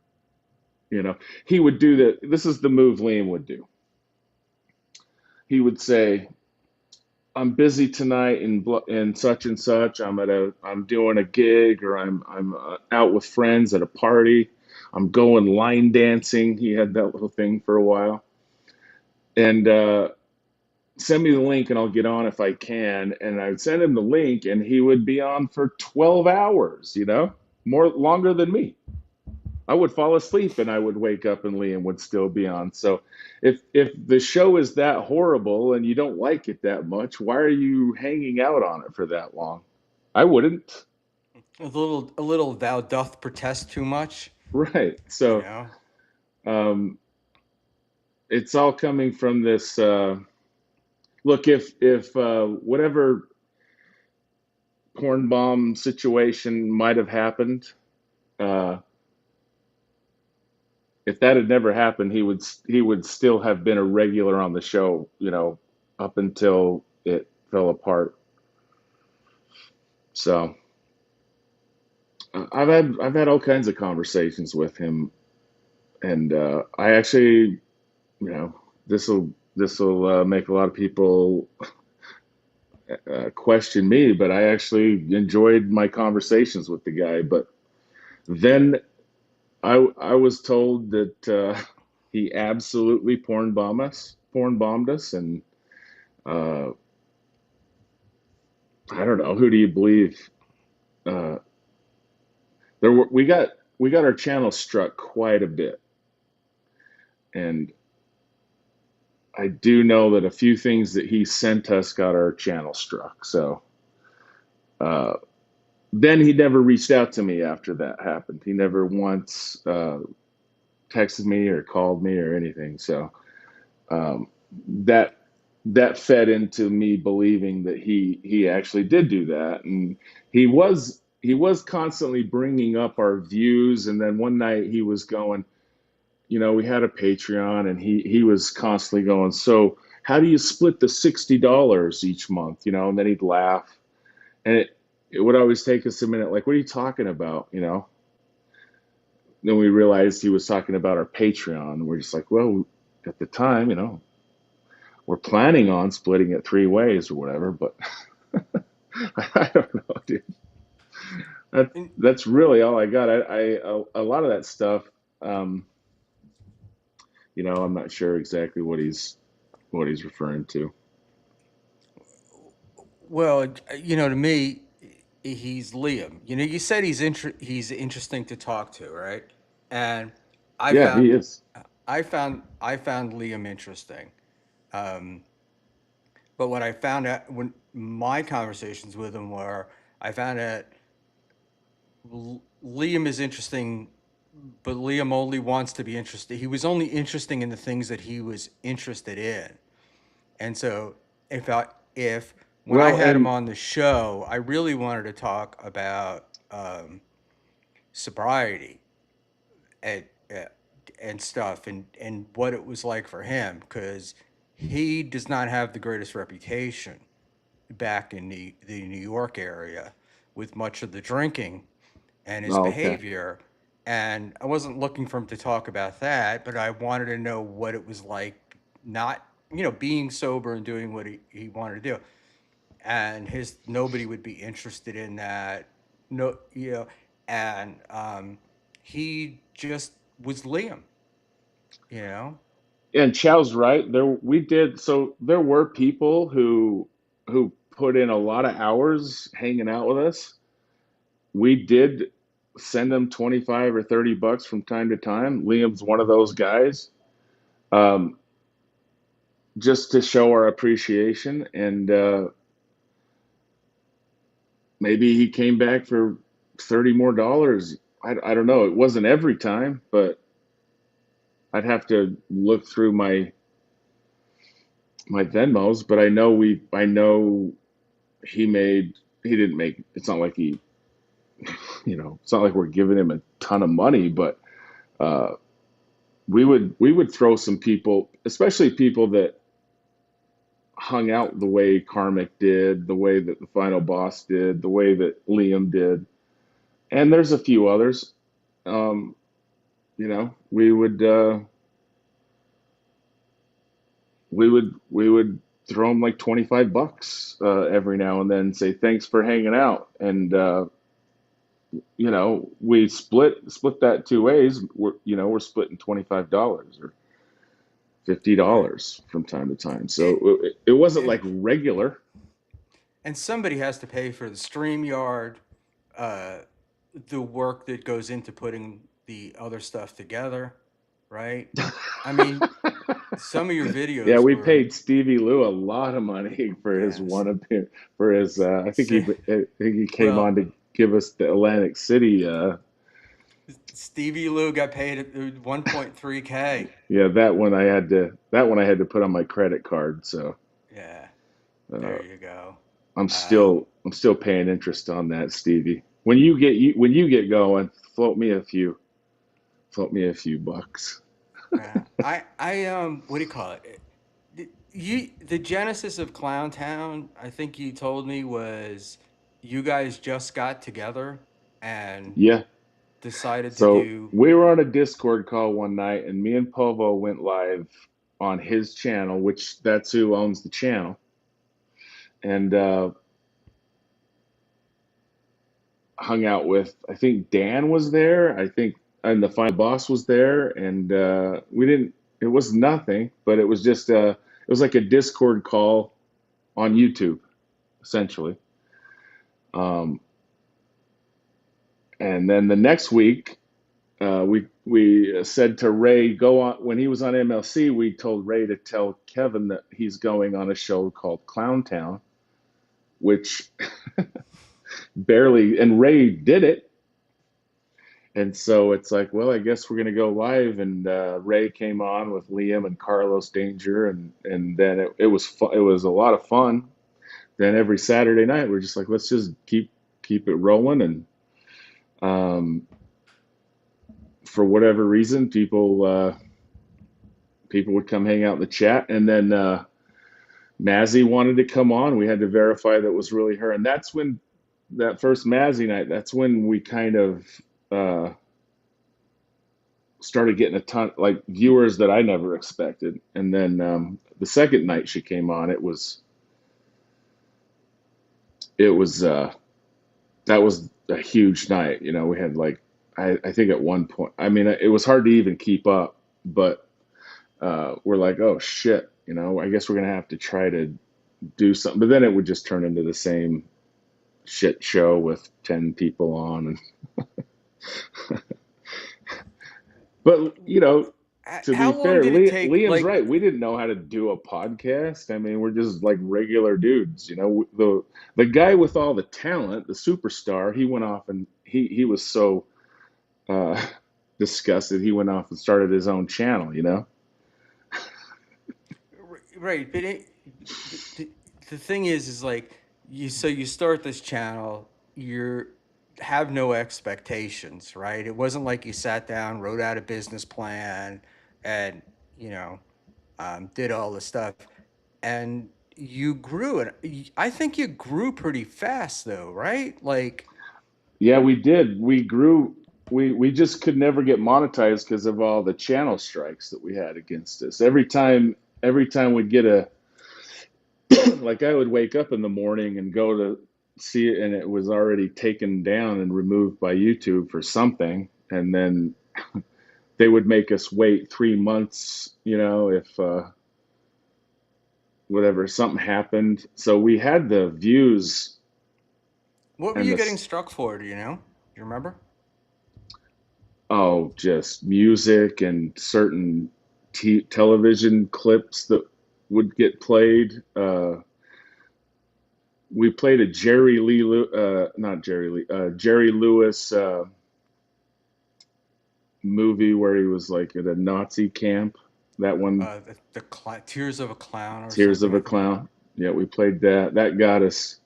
He would do that. This is the move Liam would do. He would say, "I'm busy tonight in such and such. I'm doing a gig, or I'm out with friends at a party. I'm going line dancing." He had that little thing for a while, and send me the link, and I'll get on if I can. And I would send him the link, and he would be on for 12 hours. More longer than me. I would fall asleep and I would wake up and Liam would still be on. So if the show is that horrible and you don't like it that much, why are you hanging out on it for that long? I wouldn't. a little thou doth protest too much, Right. you So know. um, it's all coming from this. Look, if whatever porn bomb situation might have happened, uh, if that had never happened, he would still have been a regular on the show, up until it fell apart. So I've had all kinds of conversations with him, and I actually, you know, this will make a lot of people question me, but I actually enjoyed my conversations with the guy. But then I was told that he absolutely porn bombed us, and uh, I don't know, who do you believe? Uh, we got our channel struck quite a bit, and I do know that a few things that he sent us got our channel struck. So uh, then he never reached out to me after that happened. He never once texted me or called me or anything. So um, that that fed into me believing that he actually did do that, and he was constantly bringing up our views. And then one night he was going, we had a Patreon, and he was constantly going, so how do you split the $60 each month? And then he'd laugh, and it would always take us a minute, like, what are you talking about? Then we realized he was talking about our Patreon. We're just like, well, at the time, we're planning on splitting it three ways or whatever, but I don't know, dude. That, And, that's really all I got. A lot of that stuff, um, I'm not sure exactly what he's referring to. well, to me, he's Liam. You said he's interesting to talk to, right? And I Yeah, he found is. I found Liam interesting. Um, but what I found out when my conversations with him were, I found out Liam is interesting, but Liam only wants to be interested. He was only interesting in the things that he was interested in. And so if when I Well, had him and on the show, I really wanted to talk about sobriety and uh, and stuff, and what it was like for him, because he does not have the greatest reputation back in the New York area with much of the drinking and his oh, okay. behavior. And I wasn't looking for him to talk about that, but I wanted to know what it was like not, being sober and doing what he wanted to do. And his nobody would be interested in that. No, and he just was Liam, you know. And Chow's right. There were people who put in a lot of hours hanging out with us. We did send them 25 or $30 from time to time. Liam's one of those guys. Um, just to show our appreciation. And maybe he came back for 30 more dollars. I don't know. It wasn't every time, but I'd have to look through my Venmos. But I know he didn't make, it's not like it's not like we're giving him a ton of money, but uh, we would throw some people, especially people that hung out the way Karmic did, the way that the final boss did, the way that Liam did, and there's a few others. Um, we would throw them like 25 bucks every now and then, say thanks for hanging out, and we split that two ways. We're splitting $25 or fifty Right. dollars from time to time, so It it wasn't and like regular. and somebody has to pay for the stream yard, uh, the work that goes into putting the other stuff together, right? I mean, some of your Yeah, videos we were, paid Stevie Lou a lot of money for his yes. one appearance. For his, See, I think he came on well, to give us the Atlantic City. Stevie Lou got paid at 1.3K. Yeah, that one I had to put on my credit card. So Yeah, uh, there you go. I'm Um, still I'm still paying interest on that, Stevie. When you get going, float me a few bucks. yeah, what do you call it? The genesis of Clowntown, I think you told me, was you guys just got together and Yeah. decided to So do. we were on a Discord call one night, and me and Povo went live on his channel, which that's who owns the channel, and hung out with. I think Dan was there. I think, and the final boss was there, and we didn't. It was nothing, but it was just it was like a Discord call on YouTube, essentially. Um, and then the next week, we said to Ray, go on. When he was on MLC, we told Ray to tell Kevin that he's going on a show called Clowntown, which barely, and Ray did it. And so it's like, well, I guess we're going to go live. And Ray came on with Liam and Carlos Danger, and then it was it was a lot of fun. Then every Saturday night, we're just like, let's just keep it rolling. And for whatever reason, people would come hang out in the chat, and then Mazzy wanted to come on. We had to verify that it was really her, and that's when that first Mazzy night. That's when we kind of uh, started getting a ton like viewers that I never expected. And then the second night she came on, it was that was a huge night. You know, we had like I think at one point, I mean, it was hard to even keep up, but we're like, oh shit, you know, I guess we're gonna have to try to do something. But then it would just turn into the same shit show with 10 people on. But you know, to be How long fair, did it take? Liam's Like, right. We didn't know how to do a podcast. I mean, we're just like regular dudes, you know. The guy with all the talent, the superstar, he went off and he was so uh, disgusted. He went off and started his own channel, you know. right, but the, the, the thing is like you start this channel, you have no expectations, right? It wasn't like you sat down, wrote out a business plan, and you know did all the stuff, and you grew. And I think you grew pretty fast, though, right? Like, Yeah, we did. We grew. We just could never get monetized because of all the channel strikes that we had against us. Every time we'd get a like I would wake up in the morning and go to see it, and it was already taken down and removed by YouTube for something, and then they would make us wait 3 months, you know, if whatever something happened. So we had the views what were and you getting the struck for? Do you know? Do you remember? oh, just music and certain television clips that would get played. We played a not Jerry Lee, Jerry Lewis movie where he was like at a Nazi camp. That one, Tears of a Clown or Tears something of a like that. Clown. Yeah, we played that. That got us.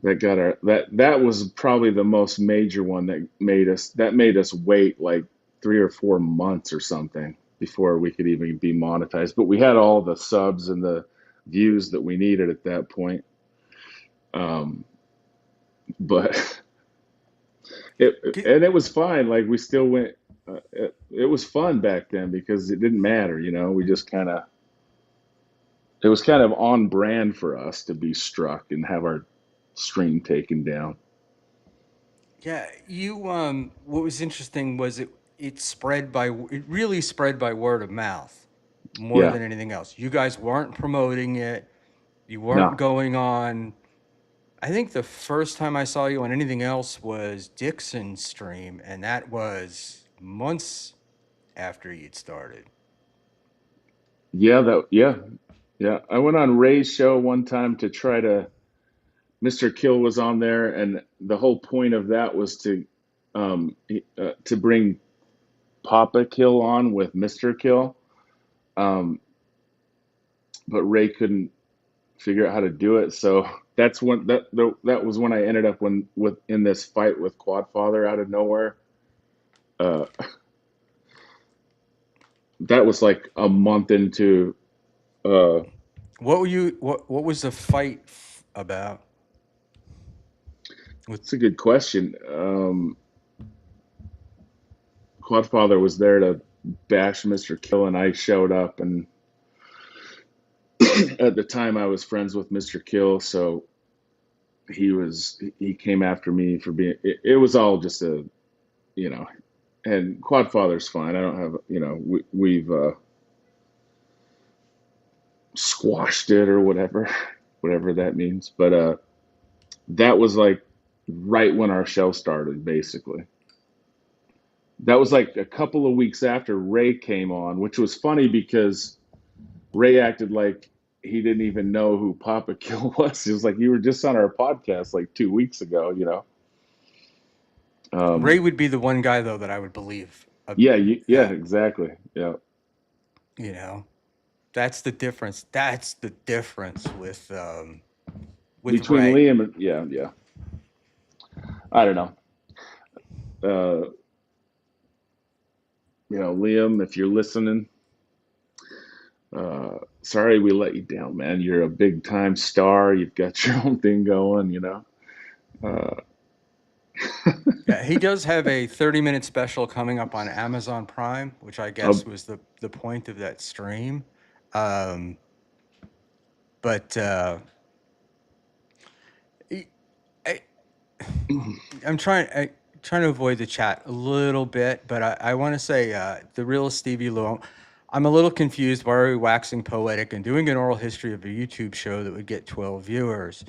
That got our. That was probably the most major one that made us wait like 3 or 4 months or something before we could even be monetized. But we had all the subs and the views that we needed at that point. Um, but it was fine. Like we still went. It was fun back then because it didn't matter, you know. We just kind of it was kind of on brand for us to be struck and have our stream taken down. Yeah, you what was interesting was it really spread by word of mouth more Yeah, than anything else. You guys weren't promoting it. You weren't no, going on. I think the first time I saw you on anything else was Dixon's stream, and that was months after you'd started. yeah. I went on Ray's show one time to try to. Mr. Kill was on there, and the whole point of that was to bring Papa Kill on with Mr. Kill. Um, but Ray couldn't figure out how to do it, so that was when I ended up with in this fight with Quadfather out of nowhere. Uh, that was like a month into. Uh, What was the fight about? With it's a good question. Quadfather was there to bash Mr. Kill, and I showed up, and at the time I was friends with Mr. Kill, so he came after me for being. It was all just a you know, and Quadfather's fine. I don't have we've squashed it or whatever that means. But that was like right when our show started, basically. That was like a couple of weeks after Ray came on, which was funny because Ray acted like he didn't even know who Papa Kill was. He was like, "You were just on our podcast like 2 weeks ago," you know. Ray would be the one guy though that I would believe. Yeah, yeah, That exactly. Yeah. you know, that's the difference. That's the difference with Between Ray. Liam and yeah, yeah. I don't know. Uh, Liam, if you're listening, sorry we let you down, man. You're a big time star. You've got your own thing going, you know. Uh, Yeah, he does have a 30-minute special coming up on Amazon Prime, which I guess oh, was the point of that stream. Um, but I, I- I'm trying to avoid the chat a little bit, but I want to say the real Stevie Lou. I'm a little confused. Why are we waxing poetic and doing an oral history of a YouTube show that would get 12 viewers?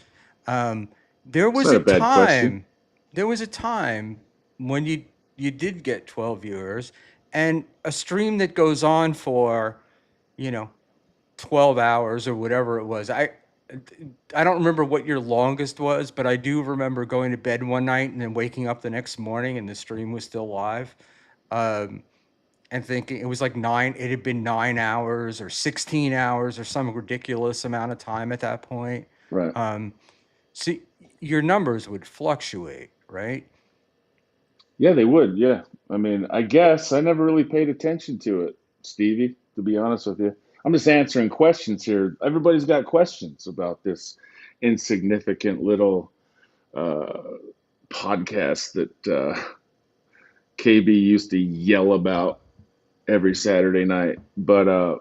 Um, there it's was not a a bad question. time. There was a time when you did get 12 viewers, and a stream that goes on for, you know, 12 hours or whatever it was. I don't remember what your longest was, but I do remember going to bed one night and then waking up the next morning and the stream was still live. Um, and thinking it was like it had been 9 hours or 16 hours or some ridiculous amount of time at that point. Right. Um, so your numbers would fluctuate, right? Yeah, they would. Yeah. I mean, I guess I never really paid attention to it, Stevie, to be honest with you. I'm just answering questions here. Everybody's got questions about this insignificant little uh, podcast that KB used to yell about every Saturday night. But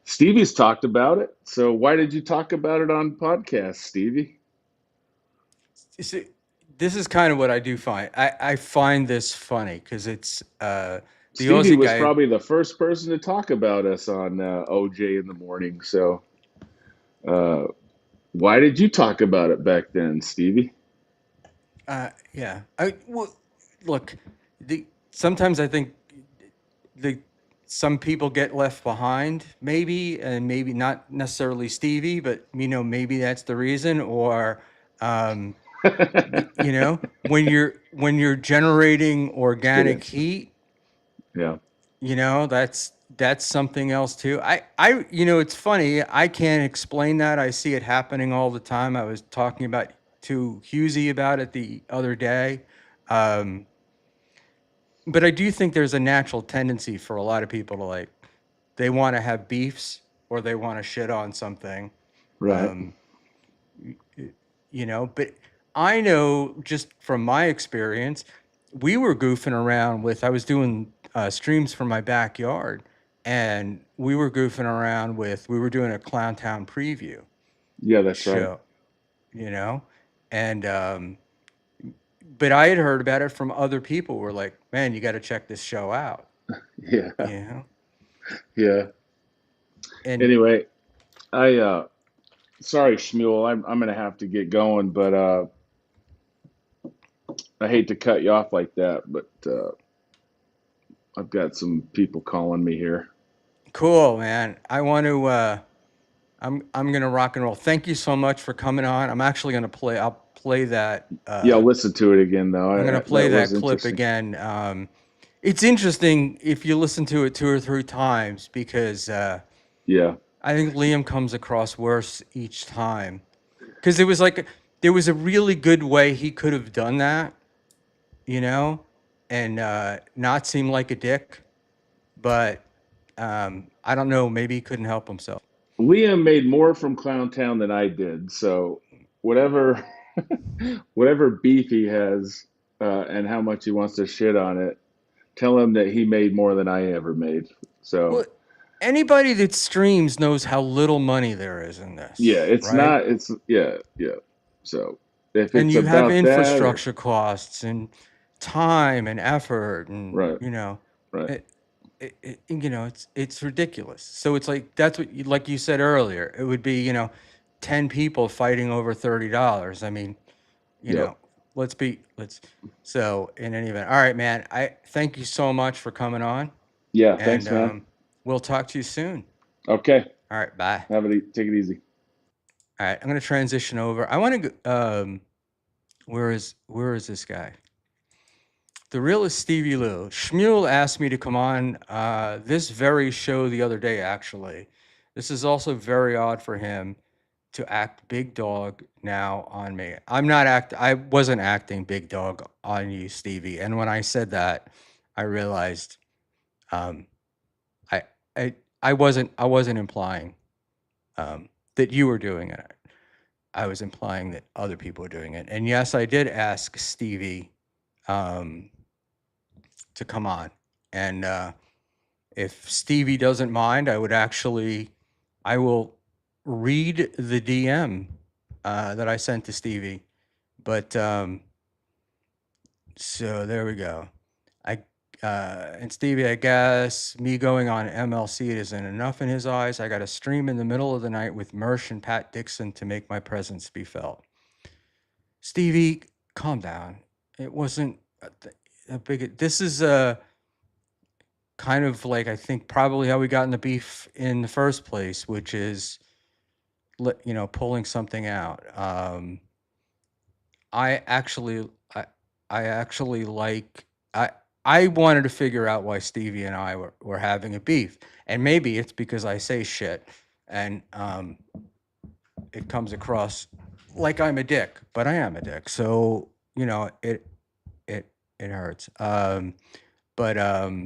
Stevie's talked about it. So why did you talk about it on podcast, Stevie? See, this is kind of what I do find. I find this funny because it's the Stevie Aussie was guy. probably the first person to talk about us on OJ in the morning. So uh, why did you talk about it back then, Stevie? Yeah. Well, look, sometimes I think the some people get left behind, maybe, and maybe not necessarily Stevie, but maybe that's the reason. Or, um, when you're generating Good organic answer. heat, Yeah. that's something else too. It's funny. I can't explain that. I see it happening all the time. I was talking about to Husey about it the other day. Um, but I do think there's a natural tendency for a lot of people to they want to have beefs or they want to shit on something. Right. Um, but I know just from my experience, we were goofing around I was doing streams from my backyard and we were goofing around we were doing a Clown Town preview Yeah, that's right. show, and, but I had heard about it from other people who were like, man, you got to check this show out, Yeah. you know? Yeah. And Anyway, I sorry, Schmuel, I'm gonna have to get going, but I hate to cut you off like that, but I've got some people calling me here. cool, man. I'm gonna rock and roll. Thank you so much for coming on. I'll play that. Yeah, I'll listen to it again though. I'm gonna play That was that clip interesting. again. It's interesting if you listen to it 2 or 3 times because Yeah, I think Liam comes across worse each time. Because there was a really good way he could have done that, you know, and not seem like a dick. But I don't know. Maybe he couldn't help himself. Liam made more from Clown Town than I did, so whatever whatever beef he has and how much he wants to shit on it, tell him that he made more than I ever made. Well, So anybody that streams knows how little money there is in yeah, this, it's right? not. It's yeah, yeah. So if And it's you have about that, or infrastructure costs and time and effort, and right, right, it's ridiculous. So it's like that's like you said earlier. It would be 10 people fighting over $30. I mean, you yep, know, let's. So in any event, all right, man. I thank you so much for coming on, yeah. and Thanks, man. we'll talk to you soon. Okay. All right, bye. Take it easy. All right, I'm gonna transition over. I want to go. Where is this guy? The realist Stevie Lou. Schmuel asked me to come on this very show the other day. Actually, this is also very odd for him to act big dog now on me. I wasn't acting big dog on you, Stevie. And when I said that, I realized um, I I wasn't implying that you were doing it. I was implying that other people were doing it. And yes, I did ask Stevie um, to come on. And if Stevie doesn't mind, I will read the DM that I sent to Stevie. But so there we go. I and Stevie, I guess me going on MLC isn't enough in his eyes. I got to stream in the middle of the night with Mersh and Pat Dixon to make my presence be felt. Stevie, calm down. It wasn't a big. This is kind of like I think probably how we got in the beef in the first place, which is pulling something out. I actually I I actually like I wanted to figure out why Stevie and I were having a beef. And maybe it's because I say shit and it comes across like I'm a dick, but I am a dick. So, it it hurts. But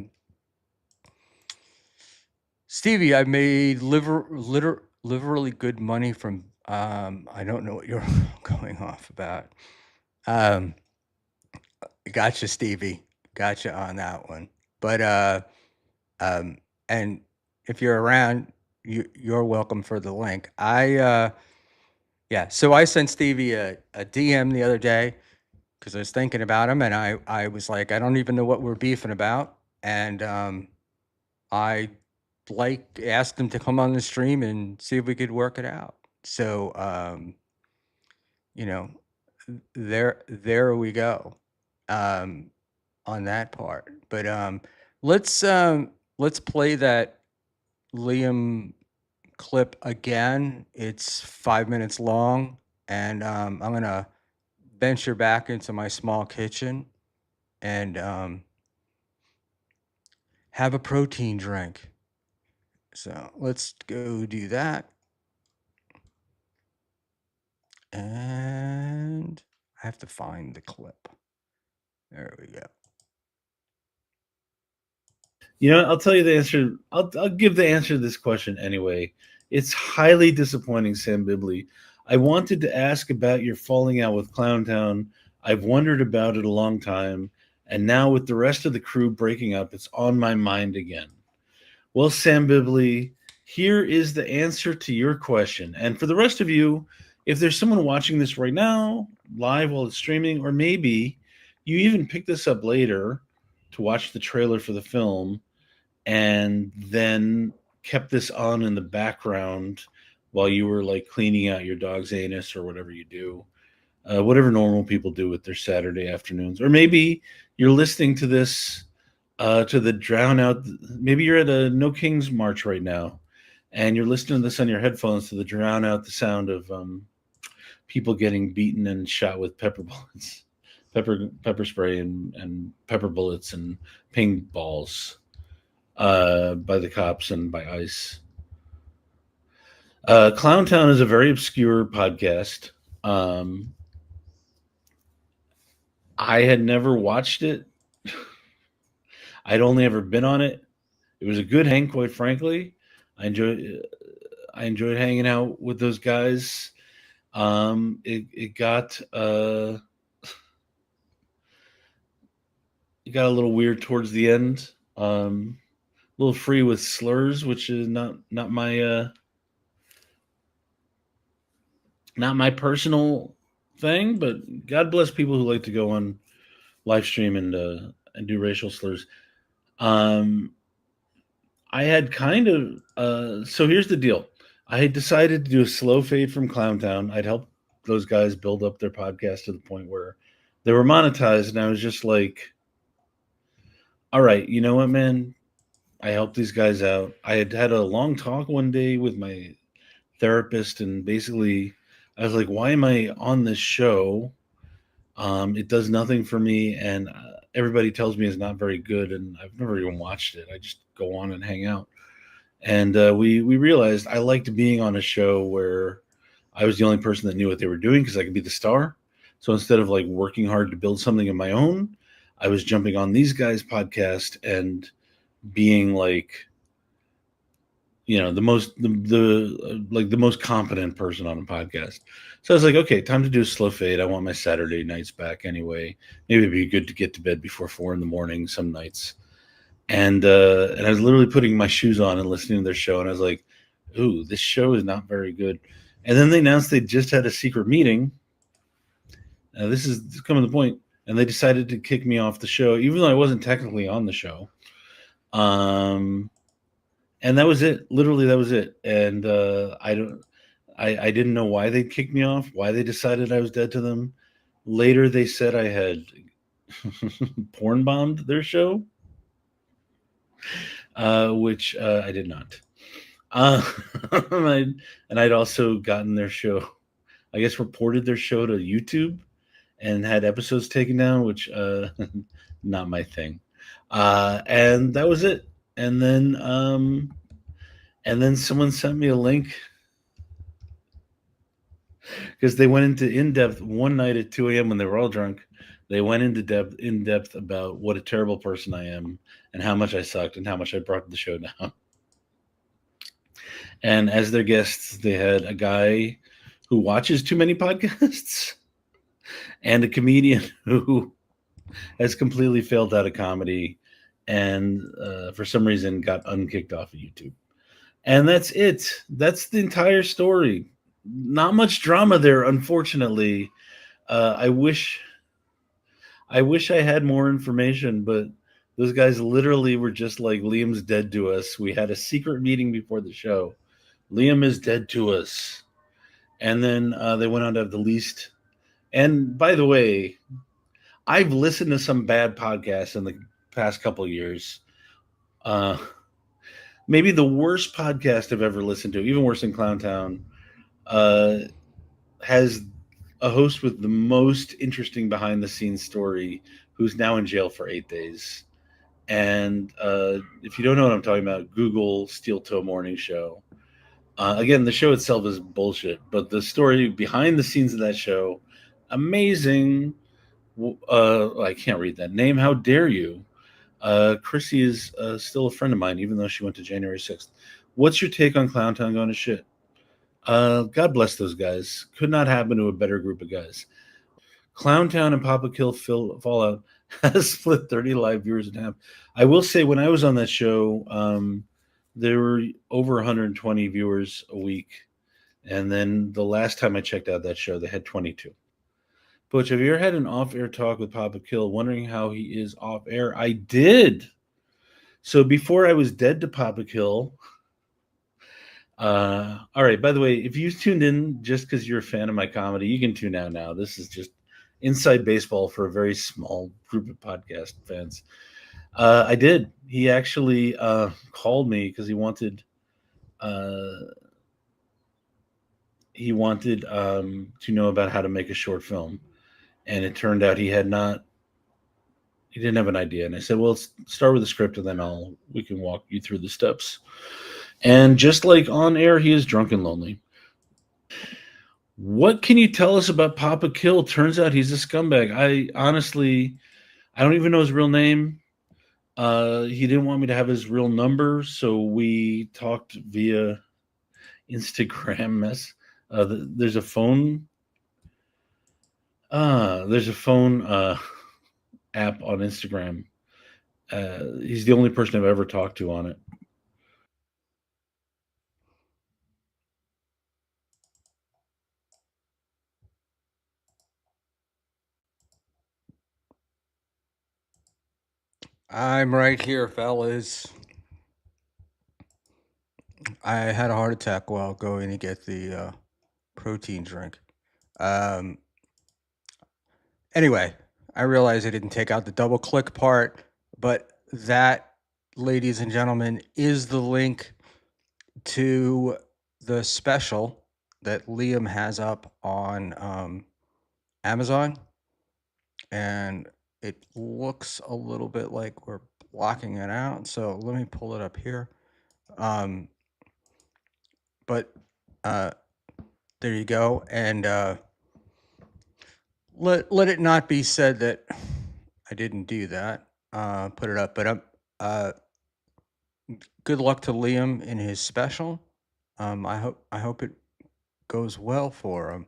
Stevie, I made literally good money from I don't know what you're going off about. Um Gotcha, Stevie. Gotcha on that one. But and if you're around, you're welcome for the link. Yeah, so I sent Stevie a DM the other day because I was thinking about him, and I was like, I don't even know what we're beefing about, and I asked him to come on the stream and see if we could work it out. So you know, there we go. Um, on that part. But let's play that Liam clip again. It's 5 minutes long, and I'm gonna venture back into my small kitchen and have a protein drink. So let's go do that. And I have to find the clip. There we go. I'll tell you the answer. I'll give the answer to this question anyway. It's highly disappointing, Sam Bibley. I wanted to ask about your falling out with Clowntown. I've wondered about it a long time, and now with the rest of the crew breaking up, it's on my mind again. Well, Sam Bibley, here is the answer to your question. And for the rest of you, if there's someone watching this right now, live while it's streaming, or maybe you even pick this up later to watch the trailer for the film, and then kept this on in the background while you were like cleaning out your dog's anus or whatever you do, whatever normal people do with their Saturday afternoons. Or maybe you're listening to this to the drown out. Maybe you're at a No Kings March right now, and you're listening to this on your headphones to drown out the sound of people getting beaten and shot with pepper bullets, pepper spray and pepper bullets and ping balls by the cops and by ICE. Clowntown is a very obscure podcast. I had never watched it. I'd only ever been on it. It was a good hang, quite frankly. I enjoyed hanging out with those guys. It got a little weird towards the end. A little free with slurs, which is not my personal thing, but God bless people who like to go on live stream and do racial slurs. I had kind of so here's the deal. I had decided to do a slow fade from Clowntown. I'd helped those guys build up their podcast to the point where they were monetized, and I was just like, all right, you know what, man? I helped these guys out. I had had a long talk one day with my therapist, and basically, I was like, "Why am I on this show? It does nothing for me, and everybody tells me it's not very good, and I've never even watched it. I just go on and hang out." And we realized I liked being on a show where I was the only person that knew what they were doing because I could be the star. So instead of like working hard to build something of my own, I was jumping on these guys' podcast and being like, the most competent person on a podcast. So I was like, okay, time to do a slow fade. I want my Saturday nights back anyway. Maybe it'd be good to get to bed before 4 in the morning some nights. And I was literally putting my shoes on and listening to their show, and I was like, ooh, this show is not very good. And then they announced they just had a secret meeting. This is coming to the point, and they decided to kick me off the show, even though I wasn't technically on the show. Um, and that was it. Literally, that was it. And I didn't know why they kicked me off, why they decided I was dead to them. Later, they said I had porn bombed their show, which I did not. Uh, and I'd also gotten their show, I guess, reported their show to YouTube and had episodes taken down, which not my thing. And that was it. And then someone sent me a link because they went into in depth one night at 2 a.m. when they were all drunk. They went into in depth about what a terrible person I am and how much I sucked and how much I brought the show down. And as their guests, they had a guy who watches too many podcasts and a comedian who has completely failed out of comedy and for some reason got unkicked off of YouTube. And that's it. That's the entire story. Not much drama there, unfortunately. I wish I had more information, but those guys literally were just like, Liam's dead to us. We had a secret meeting before the show. Liam is dead to us. And then they went on to have the least. And by the way, I've listened to some bad podcasts in the past couple of years. Uh, Maybe the worst podcast I've ever listened to, even worse than Clowntown, uh, has a host with the most interesting behind the scenes story who's now in jail for 8 days. And if you don't know what I'm talking about, Google Steel Toe Morning Show. Again, the show itself is bullshit, but the story behind the scenes of that show, amazing. I can't read that name. How dare you? Chrissy is still a friend of mine, even though she went to January 6th. What's your take on Clowntown going to shit? God bless those guys. Could not happen to a better group of guys. Clowntown and Papa Kill Fallout has split 30 live viewers in half. I will say, when I was on that show, there were over 120 viewers a week. And then the last time I checked out that show, they had 22. Butch, have you ever had an off-air talk with Papa Kill, wondering how he is off-air? I did. So before I was dead to Papa Kill. All right. By the way, if you tuned in just because you're a fan of my comedy, you can tune out now. This is just inside baseball for a very small group of podcast fans. I did. He actually called me because he wanted to know about how to make a short film, and it turned out he didn't have an idea. And I said, well, let's start with the script, and then we can walk you through the steps. And just like on air, he is drunk and lonely. What can you tell us about Papa Kill? Turns out he's a scumbag. I don't even know his real name. He didn't want me to have his real number, so we talked via Instagram. There's a phone. There's a phone app on Instagram. He's the only person I've ever talked to on it. I'm right here, fellas. I had a heart attack while going to get the protein drink. Um, anyway, I realized I didn't take out the double click part, but that ladies and gentlemen, is the link to the special that Liam has up on Amazon. And it looks a little bit like we're blocking it out. So let me pull it up here. But there you go. And let it not be said that I didn't do that. Put it up. But good luck to Liam in his special. I hope it goes well for him.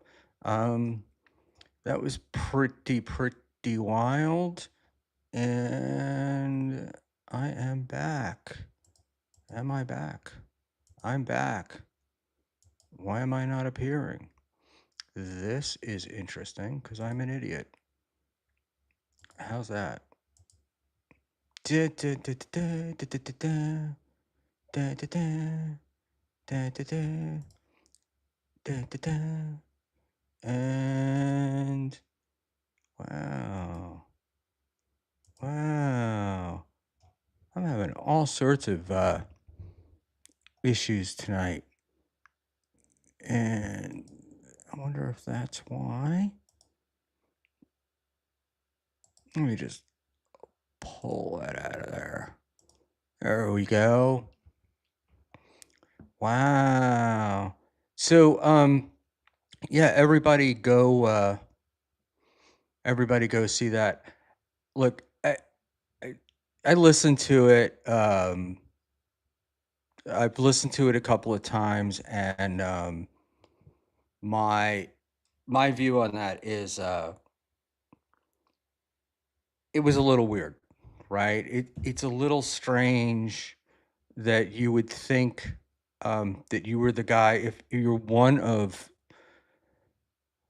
That was pretty wild. And I am back. Am I back? I'm back. Why am I not appearing? This is interesting because I'm an idiot. How's that? And wow. I'm having all sorts of issues tonight. And I wonder if that's why. Let me just pull that out of there. There we go. Wow. So yeah, everybody go see that. Look, I listened to it. I've listened to it a couple of times, and my view on that is it was a little weird, right? It's a little strange that you would think that you were the guy if you're one of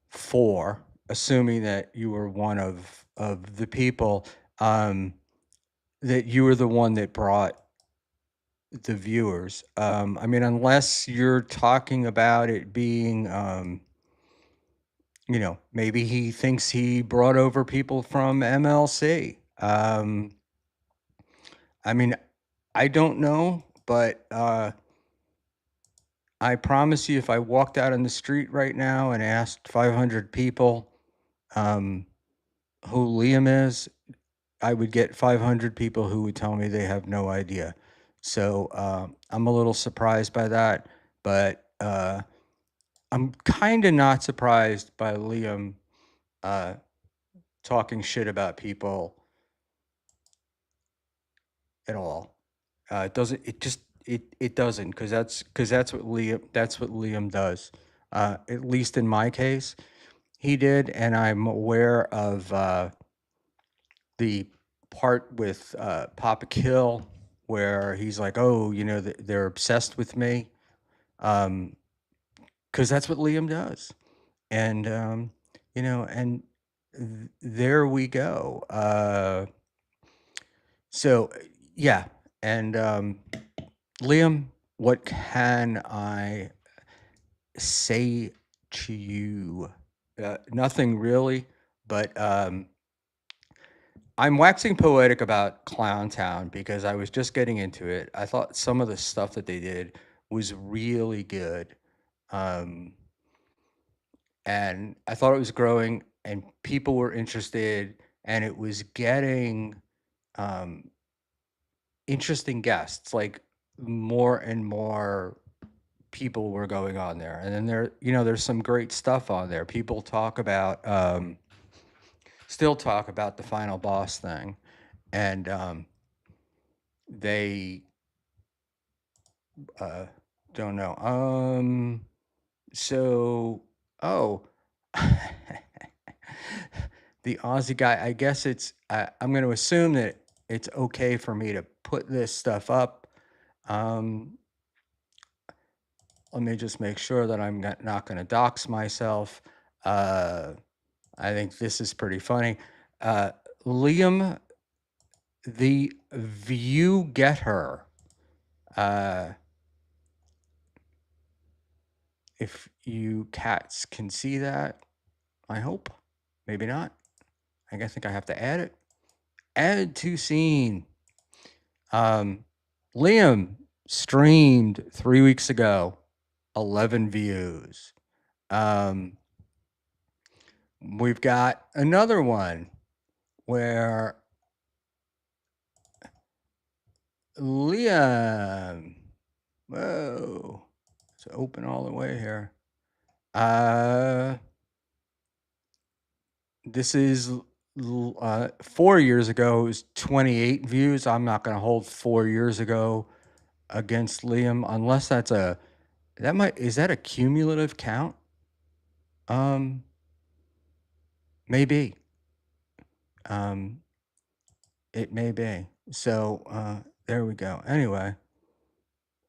four, assuming that you were one of the people, that you were the one that brought the viewers. I mean, unless you're talking about it being, maybe he thinks he brought over people from MLC. I mean, I don't know, but I promise you, if I walked out on the street right now and asked 500 people who Liam is, I would get 500 people who would tell me they have no idea. So I'm a little surprised by that, but I'm kind of not surprised by Liam talking shit about people at all. It doesn't. It doesn't, because that's what Liam does. At least in my case, he did, and I'm aware of the part with Papa Kill where he's like, "Oh, they're obsessed with me," because that's what Liam does, and and there we go. So yeah, and Liam, what can I say to you? Nothing really, but I'm waxing poetic about Clowntown because I was just getting into it. I thought some of the stuff that they did was really good. And I thought it was growing and people were interested, and it was getting interesting guests. Like, more and more people were going on there. And then there's some great stuff on there. People still talk about the final boss thing. And they don't know. So, oh, the Aussie guy. I guess I'm going to assume that it's okay for me to put this stuff up. Let me just make sure that I'm not going to dox myself. I think this is pretty funny. Liam, the view getter. If you cats can see that, I hope. Maybe not. I think I have to add it. Add to scene. Liam streamed 3 weeks ago, 11 views. We've got another one where Liam, whoa, it's open all the way here. This is 4 years ago. It was 28 views. I'm not going to hold 4 years ago against Liam unless that's is that a cumulative count? Maybe. It may be. So there we go. Anyway,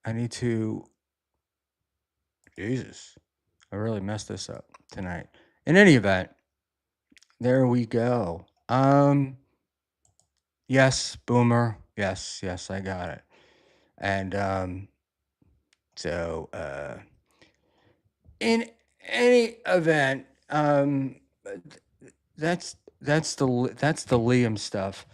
I need to. Jesus, I really messed this up tonight. In any event, there we go. Yes, Boomer. Yes, I got it. And so in any event, that's the Liam stuff.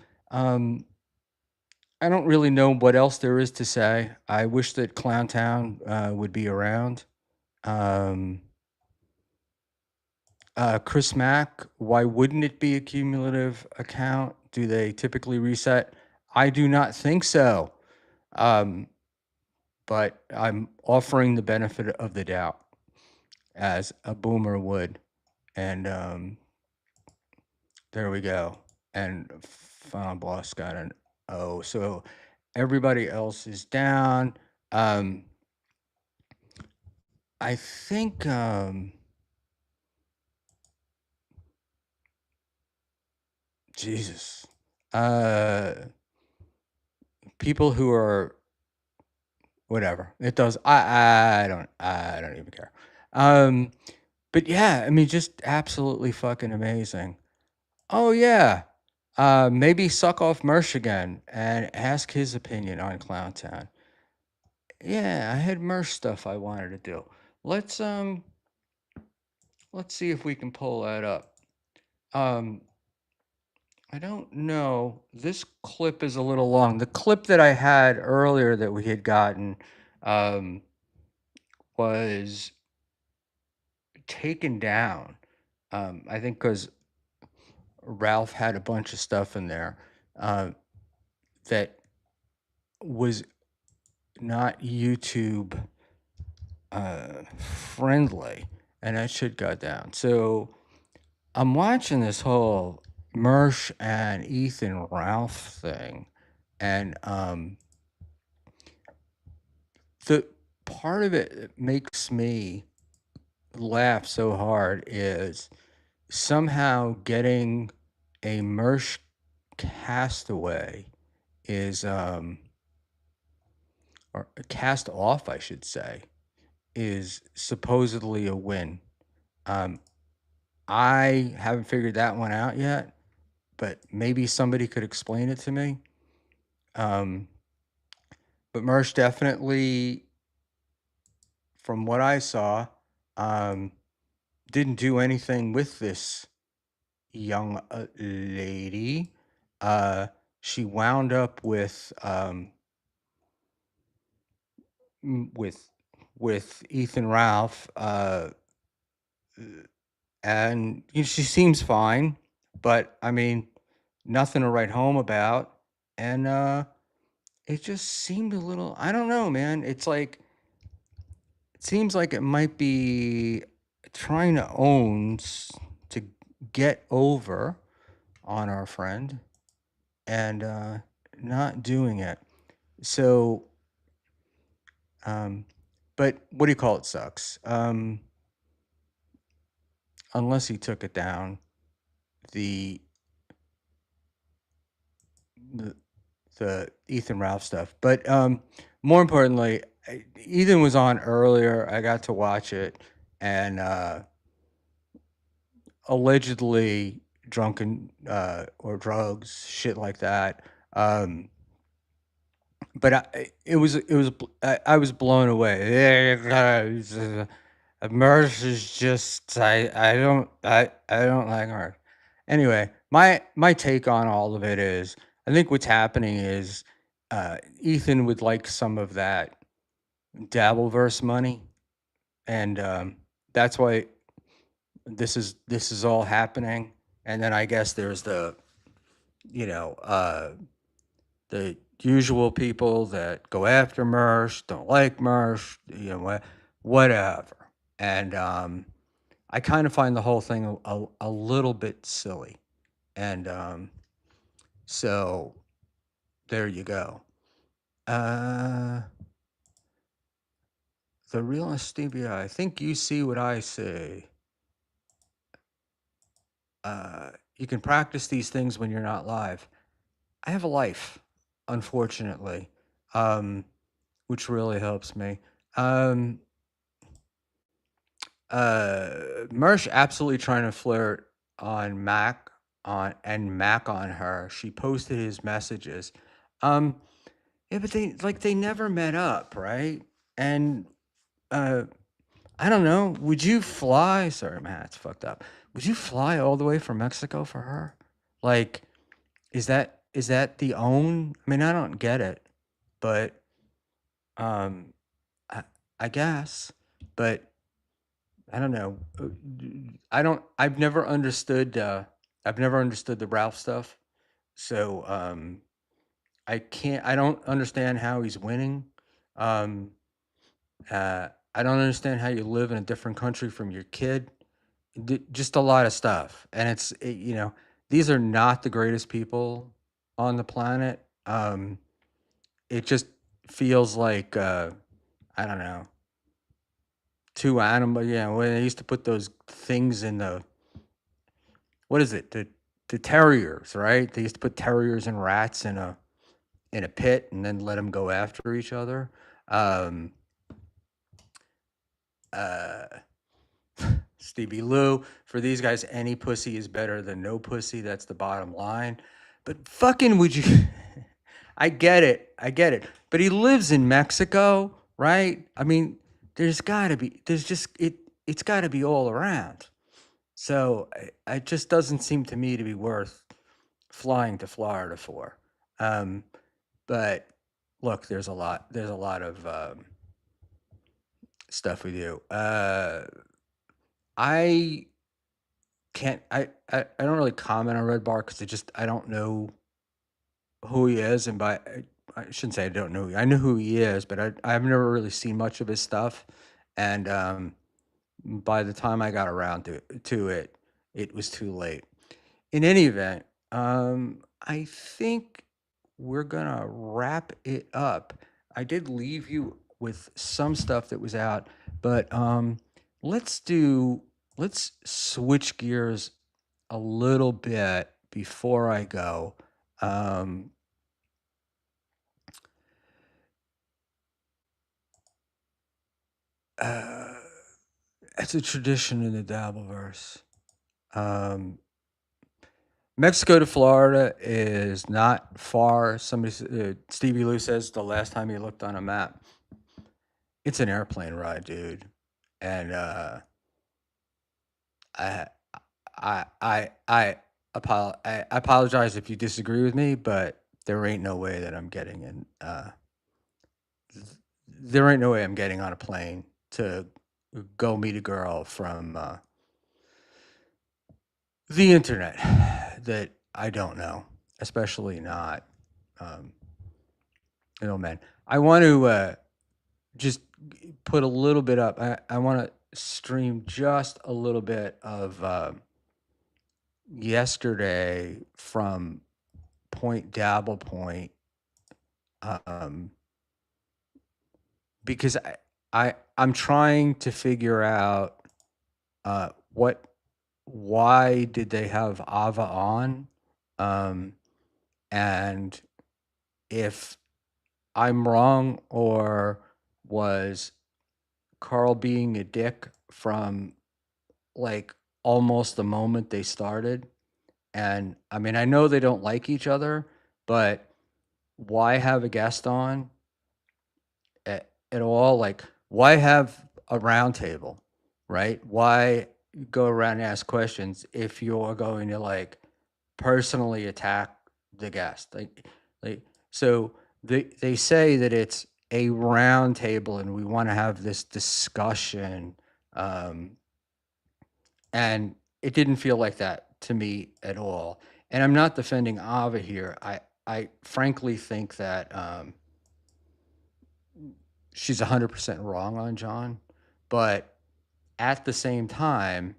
I don't really know what else there is to say. I wish that Clowntown would be around. Chris Mack, why wouldn't it be a cumulative account? Do they typically reset? I do not think so. But I'm offering the benefit of the doubt as a boomer would. And there we go. And Final Boss got an O. So everybody else is down. I think Jesus. People who are whatever. It does I don't even care. But yeah, I mean just absolutely fucking amazing. Oh yeah. Maybe suck off Mersh again and ask his opinion on Clowntown. Yeah, I had Mersh stuff I wanted to do. Let's see if we can pull that up. I don't know. This clip is a little long. The clip that I had earlier that we had gotten was taken down. I think because Ralph had a bunch of stuff in there that was not YouTube friendly, and that shit got down. So I'm watching this whole Mersh and Ethan Ralph thing, and the part of it that makes me laugh so hard is somehow getting a Mersh castaway is or cast off, I should say, is supposedly a win. I haven't figured that one out yet, but maybe somebody could explain it to me. But Mersh definitely, from what I saw, didn't do anything with this young lady. She wound up with Ethan Ralph, and she seems fine, but I mean, nothing to write home about. And it just seemed a little, I don't know, man. It's like, it seems like it might be trying to get over on our friend and not doing it. So, but what do you call it? Sucks. Unless he took it down, the Ethan Ralph stuff. But more importantly, Ethan was on earlier. I got to watch it, and allegedly drunken or drugs, shit like that. But I was blown away. Merce is just I don't like her. Anyway, my take on all of it is I think what's happening is Ethan would like some of that Dabbleverse money, and that's why this is all happening. And then I guess there's the you know the usual people that go after Mersh, don't like Mersh, whatever. And I kind of find the whole thing a little bit silly. And so there you go. Uh, the real Stevie, I think you see what I see. You can practice these things when you're not live. I have a life, unfortunately, which really helps me. Mersh absolutely trying to flirt on Mac on her. She posted his messages. Um, yeah, but they never met up, right? And uh, I don't know. Would you fly? Sorry, my hat's fucked up. Would you fly all the way from Mexico for her? Like, is that the own? I mean, I don't get it, but um, I, I guess, but I don't know. I don't. I've never understood. I've never understood the Ralph stuff. So I can't. I don't understand how he's winning. Um, I don't understand how you live in a different country from your kid. Just a lot of stuff, and these are not the greatest people on the planet. It just feels like I don't know, two animal. Yeah, when they used to put those things in the what is it? The terriers, right? They used to put terriers and rats in a pit and then let them go after each other. Um, uh, Stevie Lou, for these guys, any pussy is better than no pussy. That's the bottom line. But fucking would you? I get it. I get it. But he lives in Mexico, right? I mean, there's got to be. There's just it. It's got to be all around. So it just doesn't seem to me to be worth flying to Florida for. Um, but look, there's a lot of stuff we do. I can't. I don't really comment on Red Bar because I don't know who he is, and I shouldn't say I don't know. I know who he is, but I've never really seen much of his stuff, and by the time I got around to it, it was too late. In any event, I think we're gonna wrap it up. I did leave you with some stuff that was out, but let's do let's switch gears a little bit before I go. Um, uh, it's a tradition in the Dabbleverse. Um, Mexico to Florida is not far. Stevie Lou says the last time he looked on a map, it's an airplane ride, dude. And I, I apologize if you disagree with me, but there ain't no way that I'm getting in. There ain't no way I'm getting on a plane to go meet a girl from the internet that I don't know, especially not. Um, man. I want to just put a little bit up. I want to stream just a little bit of yesterday from Point Dabble Point, um, because I'm trying to figure out what why did they have Ava on, um, and if I'm wrong or was Carl being a dick from like almost the moment they started. And I mean, I know they don't like each other, but why have a guest on at all? Like, why have a round table, right? Why go around and ask questions if you're going to like personally attack the guest? Like so. they say that it's a round table and we want to have this discussion, um, and it didn't feel like that to me at all. And I'm not defending Ava here. I frankly think that she's 100% wrong on John, but at the same time,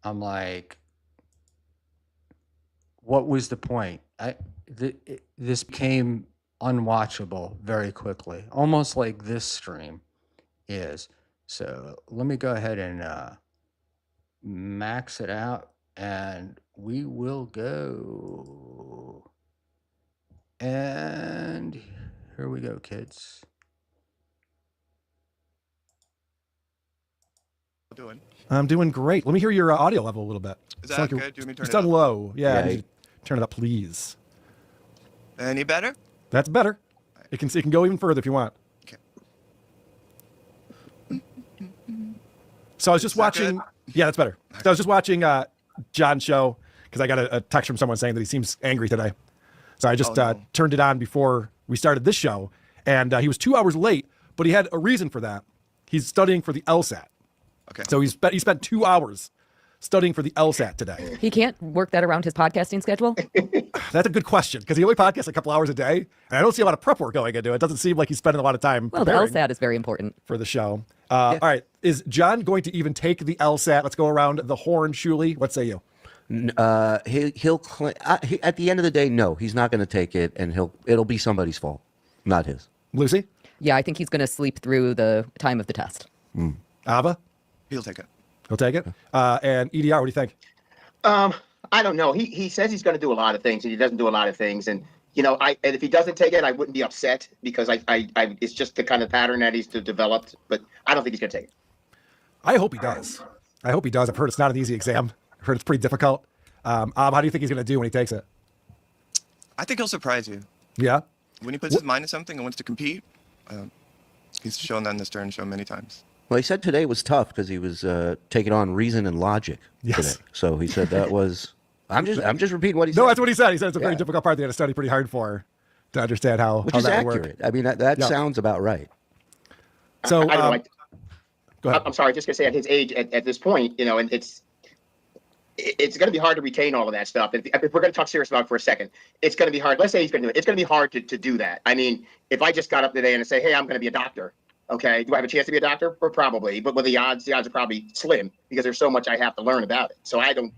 I'm like, what was the point? This became unwatchable very quickly, almost like this stream is. So let me go ahead and max it out, and we will go. And here we go, kids. Doing? I'm doing great. Let me hear your audio level a little bit. Is that good? Do you want me to turn it's it on up? low. Yeah, Yeah. I need you to turn it up, please. Any better? That's better. It can go even further if you want. Okay. So I was just Is that watching. good? Yeah, that's better. So I was just watching John's show because I got a text from someone saying that he seems angry today. So I just Oh, no. turned it on before we started this show, and he was 2 hours late, but he had a reason for that. He's studying for the LSAT. Okay. So he spent 2 hours studying for the LSAT today. He can't work that around his podcasting schedule. That's a good question because he only podcasts a couple hours a day, and I don't see a lot of prep work going into it. It doesn't seem like he's spending a lot of time Well, the preparing LSAT is very important. for the show. All right, is John going to even take the LSAT? Let's go around the horn, Schmuel. What say you? He'll at the end of the day, no, he's not going to take it, and it'll be somebody's fault, not his. Lucy? Yeah, I think he's going to sleep through the time of the test. Ava? He'll take it. He'll take it. And EDR, what do you think? I don't know. He says he's going to do a lot of things, and he doesn't do a lot of things. And and if he doesn't take it, I wouldn't be upset because I it's just the kind of pattern that he's developed. But I don't think he's going to take it. I hope he does. I've heard it's not an easy exam. I've heard it's pretty difficult. How do you think he's going to do when he takes it? I think he'll surprise you. Yeah? When he puts his mind to something and wants to compete, he's shown that in the Stern Show many times. Well, he said today was tough because he was taking on reason and logic Yes. today. So he said that was. I'm just repeating what he said. No, that's what he said. He said it's a very Yeah. difficult part they had to study pretty hard for to understand Which how is that would accurate. work. I mean, that Yeah. sounds about right. So, I don't like. go ahead. I'm sorry. Just going to say at his age, at this point, and it's going to be hard to retain all of that stuff. If we're going to talk serious about it for a second, it's going to be hard. Let's say he's going to do it. It's going to be hard to do that. I mean, if I just got up today and say, hey, I'm going to be a doctor. Okay, do I have a chance to be a doctor? Or probably, but with the odds are probably slim because there's so much I have to learn about it. So I don't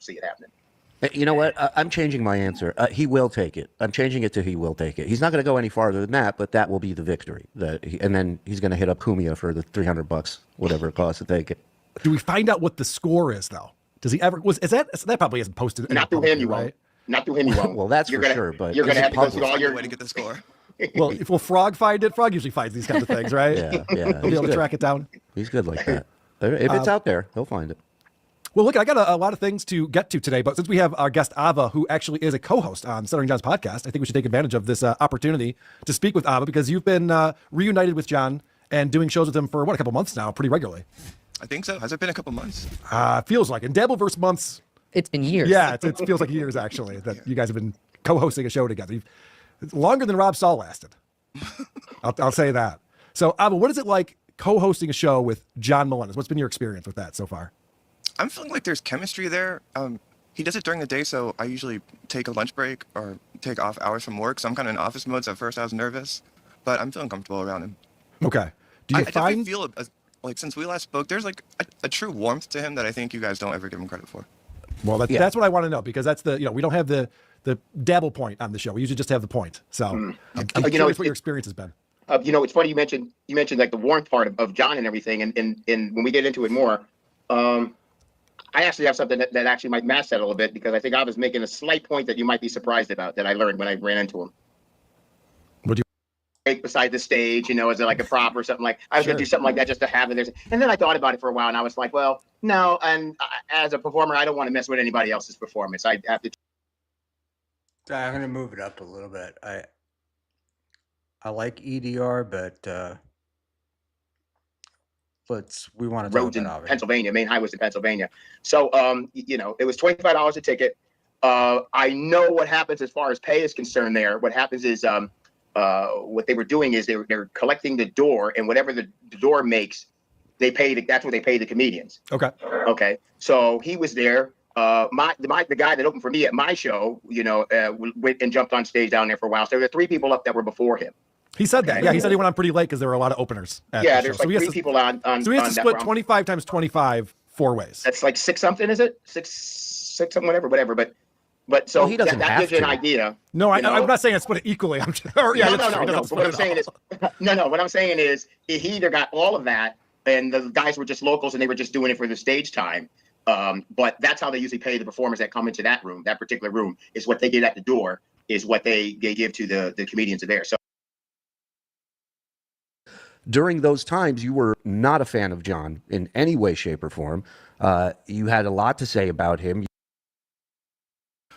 see it happening. You know what? I'm changing my answer. He will take it. I'm changing it to he will take it. He's not going to go any farther than that, but that will be the victory. And then he's going to hit up Kumia for the $300, whatever it costs to take it. Do we find out what the score is, though? Does he ever? That probably isn't posted? Not through him, you right? won't. Not through him, you won't. Well, that's You're for gonna- sure. But you're going is to it have to go public? through all your. Way to get the score. Well, will Frog find it? Frog usually finds these kinds of things, right? Yeah. He'll be able to track it down. He's good like that. If it's out there, he'll find it. Well, look, I got a lot of things to get to today, but since we have our guest Ava, who actually is a co-host on Stuttering John's podcast, I think we should take advantage of this opportunity to speak with Ava because you've been reunited with John and doing shows with him for, a couple months now, pretty regularly. I think so. Has it been a couple months? Feels like. In Dabbleverse months, It's been years. yeah, it feels like years, actually, that you guys have been co-hosting a show together. It's longer than Rob Saul lasted. I'll say that. So, Ava, what is it like co-hosting a show with John Melendez? What's been your experience with that so far? I'm feeling like there's chemistry there. He does it during the day, so I usually take a lunch break or take off hours from work. So I'm kind of in office mode. So at first I was nervous, but I'm feeling comfortable around him. Okay. Do I you definitely find... feel like since we last spoke, there's like a true warmth to him that I think you guys don't ever give him credit for. Well, that's what I want to know because that's we don't have the dabble point on the show. We usually just have the point. So I'm curious what your experience has been. It's funny you mentioned like the warmth part of John and everything, and when we get into it more, I actually have something that actually might match that a little bit because I think I was making a slight point that you might be surprised about that I learned when I ran into him. Would you? Right beside the stage, as like a prop or something like I was going to do something like that just to have it. And then I thought about it for a while, and I was like, well, no. And as a performer, I don't want to mess with anybody else's performance. I have to. I'm going to move it up a little bit. I like EDR, but we want to talk Roads in about Ava. Pennsylvania, main highways in Pennsylvania. So, it was $25 a ticket. I know what happens as far as pay is concerned there. What happens is what they were doing is they're collecting the door, and whatever the door makes, that's what they pay the comedians. Okay. Okay. So he was there. The guy that opened for me at my show, went and jumped on stage down there for a while. So there were 3 people up that were before him. He said that. Yeah, he said he went on pretty late because there were a lot of openers. Yeah, there's like 3 people on. So he has to split 25 times 25 4 ways. That's like 6 something, is it? 6 something, whatever. But so he doesn't that have gives you an to. idea. No, I'm not saying I split it equally. No. But what I'm saying is, what I'm saying is, he either got all of that, and the guys were just locals, and they were just doing it for the stage time. But that's how they usually pay the performers that come into that room. That particular room is what they get at the door, is what they give to the comedians there. So During those times, you were not a fan of John in any way, shape, or form. You had a lot to say about him.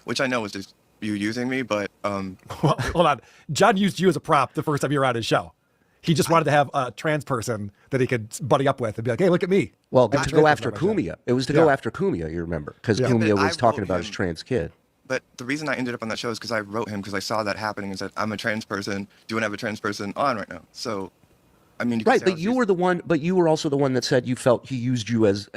Which I know was just you using me, but Well, hold on. John used you as a prop the first time you were on his show. He just wanted to have a trans person that he could buddy up with and be like, hey, look at me. Well, I'm a to trans go person after on my show. Kumia. It was to go after Kumia, you remember, because Kumia but I was talking wrote about his him. trans kid. But the reason I ended up on that show is because I wrote him because I saw that happening and said, I'm a trans person. Do you want to have a trans person on right now? So, I mean, you could Right, say I but was you used- were the one. But you were also the one that said you felt he used you as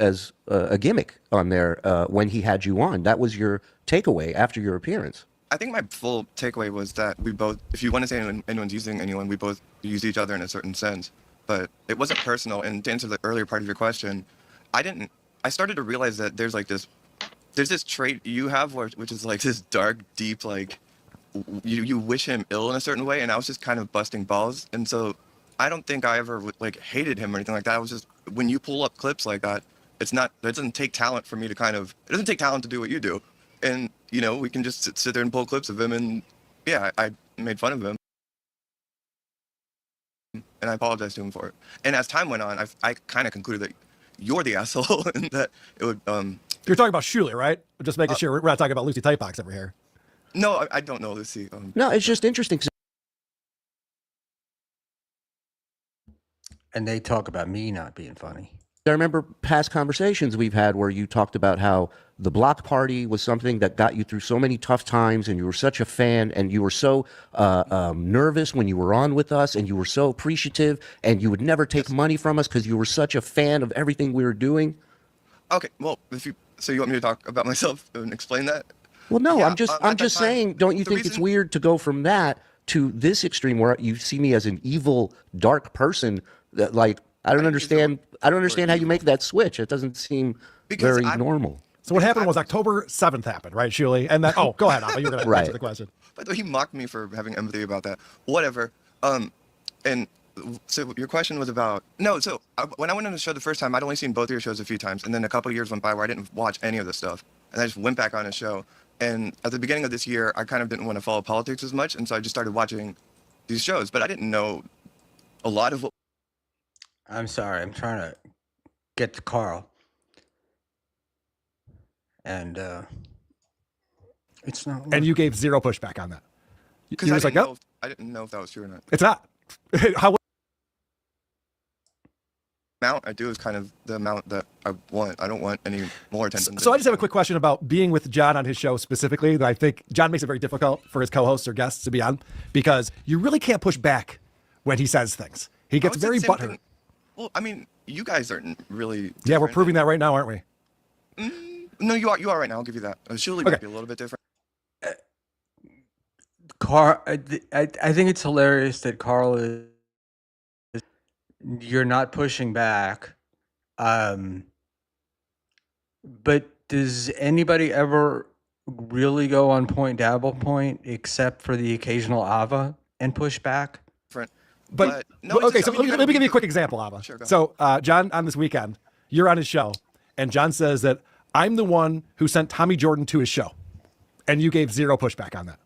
a gimmick on there when he had you on. That was your takeaway after your appearance. I think my full takeaway was that we both, if you want to say anyone's using anyone, we both use each other in a certain sense. But it wasn't personal. And to answer the earlier part of your question, I started to realize that there's this trait you have which is like this dark, deep, like you wish him ill in a certain way. And I was just kind of busting balls. And so I don't think I ever like hated him or anything like that. I was just, when you pull up clips like that, it doesn't take talent for me to it doesn't take talent to do what you do. And, we can just sit there and pull clips of him. And yeah, I made fun of him. And I apologized to him for it. And as time went on, I kind of concluded that you're the asshole and that it would, You're talking about Schmuel, right? Just making sure we're not talking about Lucy Tightbox over here. no, I don't know, Lucy. No, it's just interesting. And they talk about me not being funny. I remember past conversations we've had where you talked about how the block party was something that got you through so many tough times, and you were such a fan, and you were so nervous when you were on with us, and you were so appreciative, and you would never take money from us because you were such a fan of everything we were doing. Okay, well, so you want me to talk about myself and explain that? Well, no, Yeah, I'm just at that time, saying, don't you the think it's reason- weird to go from that to this extreme where you see me as an evil, dark person that, like, I don't understand how you make that switch. It doesn't seem Because very I'm- normal. So what happened was October 7th happened, right, Shuli? And then, go ahead, Abba. You were going to Right. answer the question. But he mocked me for having empathy about that. Whatever. And so your question was about when I went on the show the first time, I'd only seen both of your shows a few times, and then a couple of years went by where I didn't watch any of the stuff, and I just went back on his show. And at the beginning of this year, I kind of didn't want to follow politics as much, and so I just started watching these shows. But I didn't know a lot of what. I'm sorry. I'm trying to get to Carl. And it's not. And you gave zero pushback on that. Because You I was like, didn't no, know I didn't know if that was true or not. it's not. How? Amount I do is kind of the amount that I want. I don't want any more attention. So I just have a quick question about being with John on his show specifically. That I think John makes it very difficult for his co-hosts or guests to be on because you really can't push back when he says things. He gets very butthurt. Well, I mean, you guys aren't really. Yeah, we're different. proving that right now, aren't we? No, you are right now. I'll give you that. Shuli Okay. might be a little bit different. Carl, I think it's hilarious that Carl is. You're not pushing back. But does anybody ever really go on Point Dabble Point except for the occasional Ava and push back? But no, it's okay, just- so I mean, you let me give you a gotta- quick example, Ava. Sure, go So John, on this weekend, you're on his show, and John says that I'm the one who sent Tommy Jordan to his show, and you gave zero pushback on that.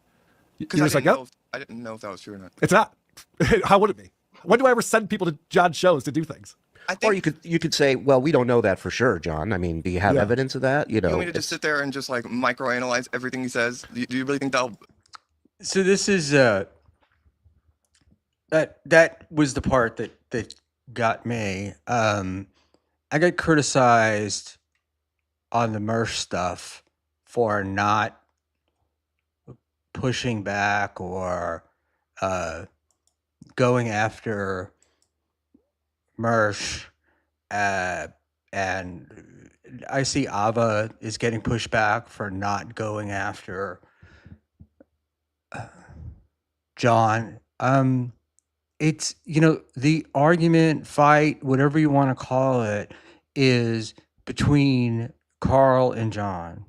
Because You're just like, yep, I didn't know if that was true or not. it's not. How would it be? When do I ever send people to John's shows to do things? I think. Or you could say, well, we don't know that for sure, John. I mean, do you have Yeah. evidence of that? You want me to just sit there and just like microanalyze everything he says? Do you really think that'll? So this is that was the part that got me. I got criticized on the Murph stuff for not pushing back or going after Mersh, and I see Ava is getting pushed back for not going after John. It's, the argument, fight, whatever you want to call it, is between Carl and John.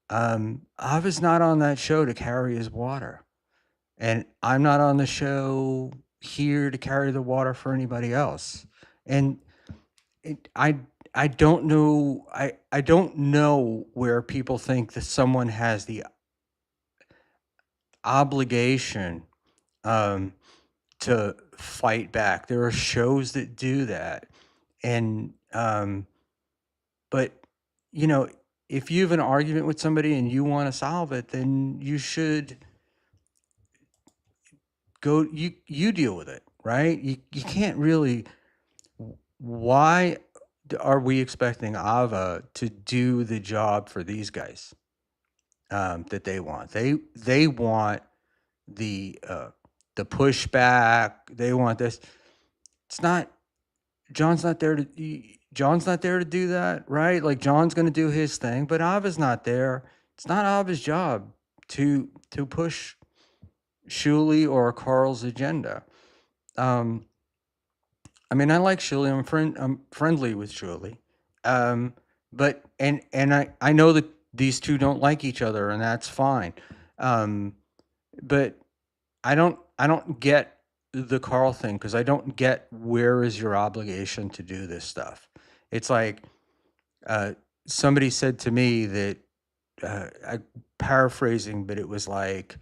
Ava's not on that show to carry his water, and I'm not on the show here to carry the water for anybody else. And I don't know. I don't know where people think that someone has the obligation to fight back. There are shows that do that, and but if you have an argument with somebody and you want to solve it, then you should go. You deal with it, right? You can't really. Why are we expecting Ava to do the job for these guys that they want? They want the pushback. They want this. It's not. John's not there to do that, right? Like, John's going to do his thing, but Ava's not there. It's not Ava's job to push Shuli or Carl's agenda. I mean, I like Shuli. I'm friendly with Shuli. But I know that these two don't like each other, and that's fine. But I don't get the Carl thing, because I don't get, where is your obligation to do this stuff? It's like somebody said to me that, I paraphrasing, but it was like,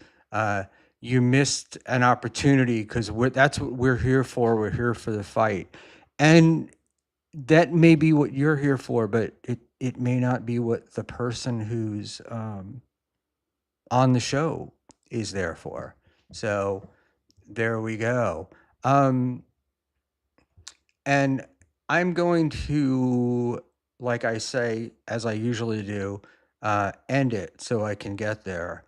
you missed an opportunity, because that's what we're here for. We're here for the fight. And that may be what you're here for, but it may not be what the person who's on the show is there for. So there we go. And I'm going to, like I say, as I usually do, end it so I can get there.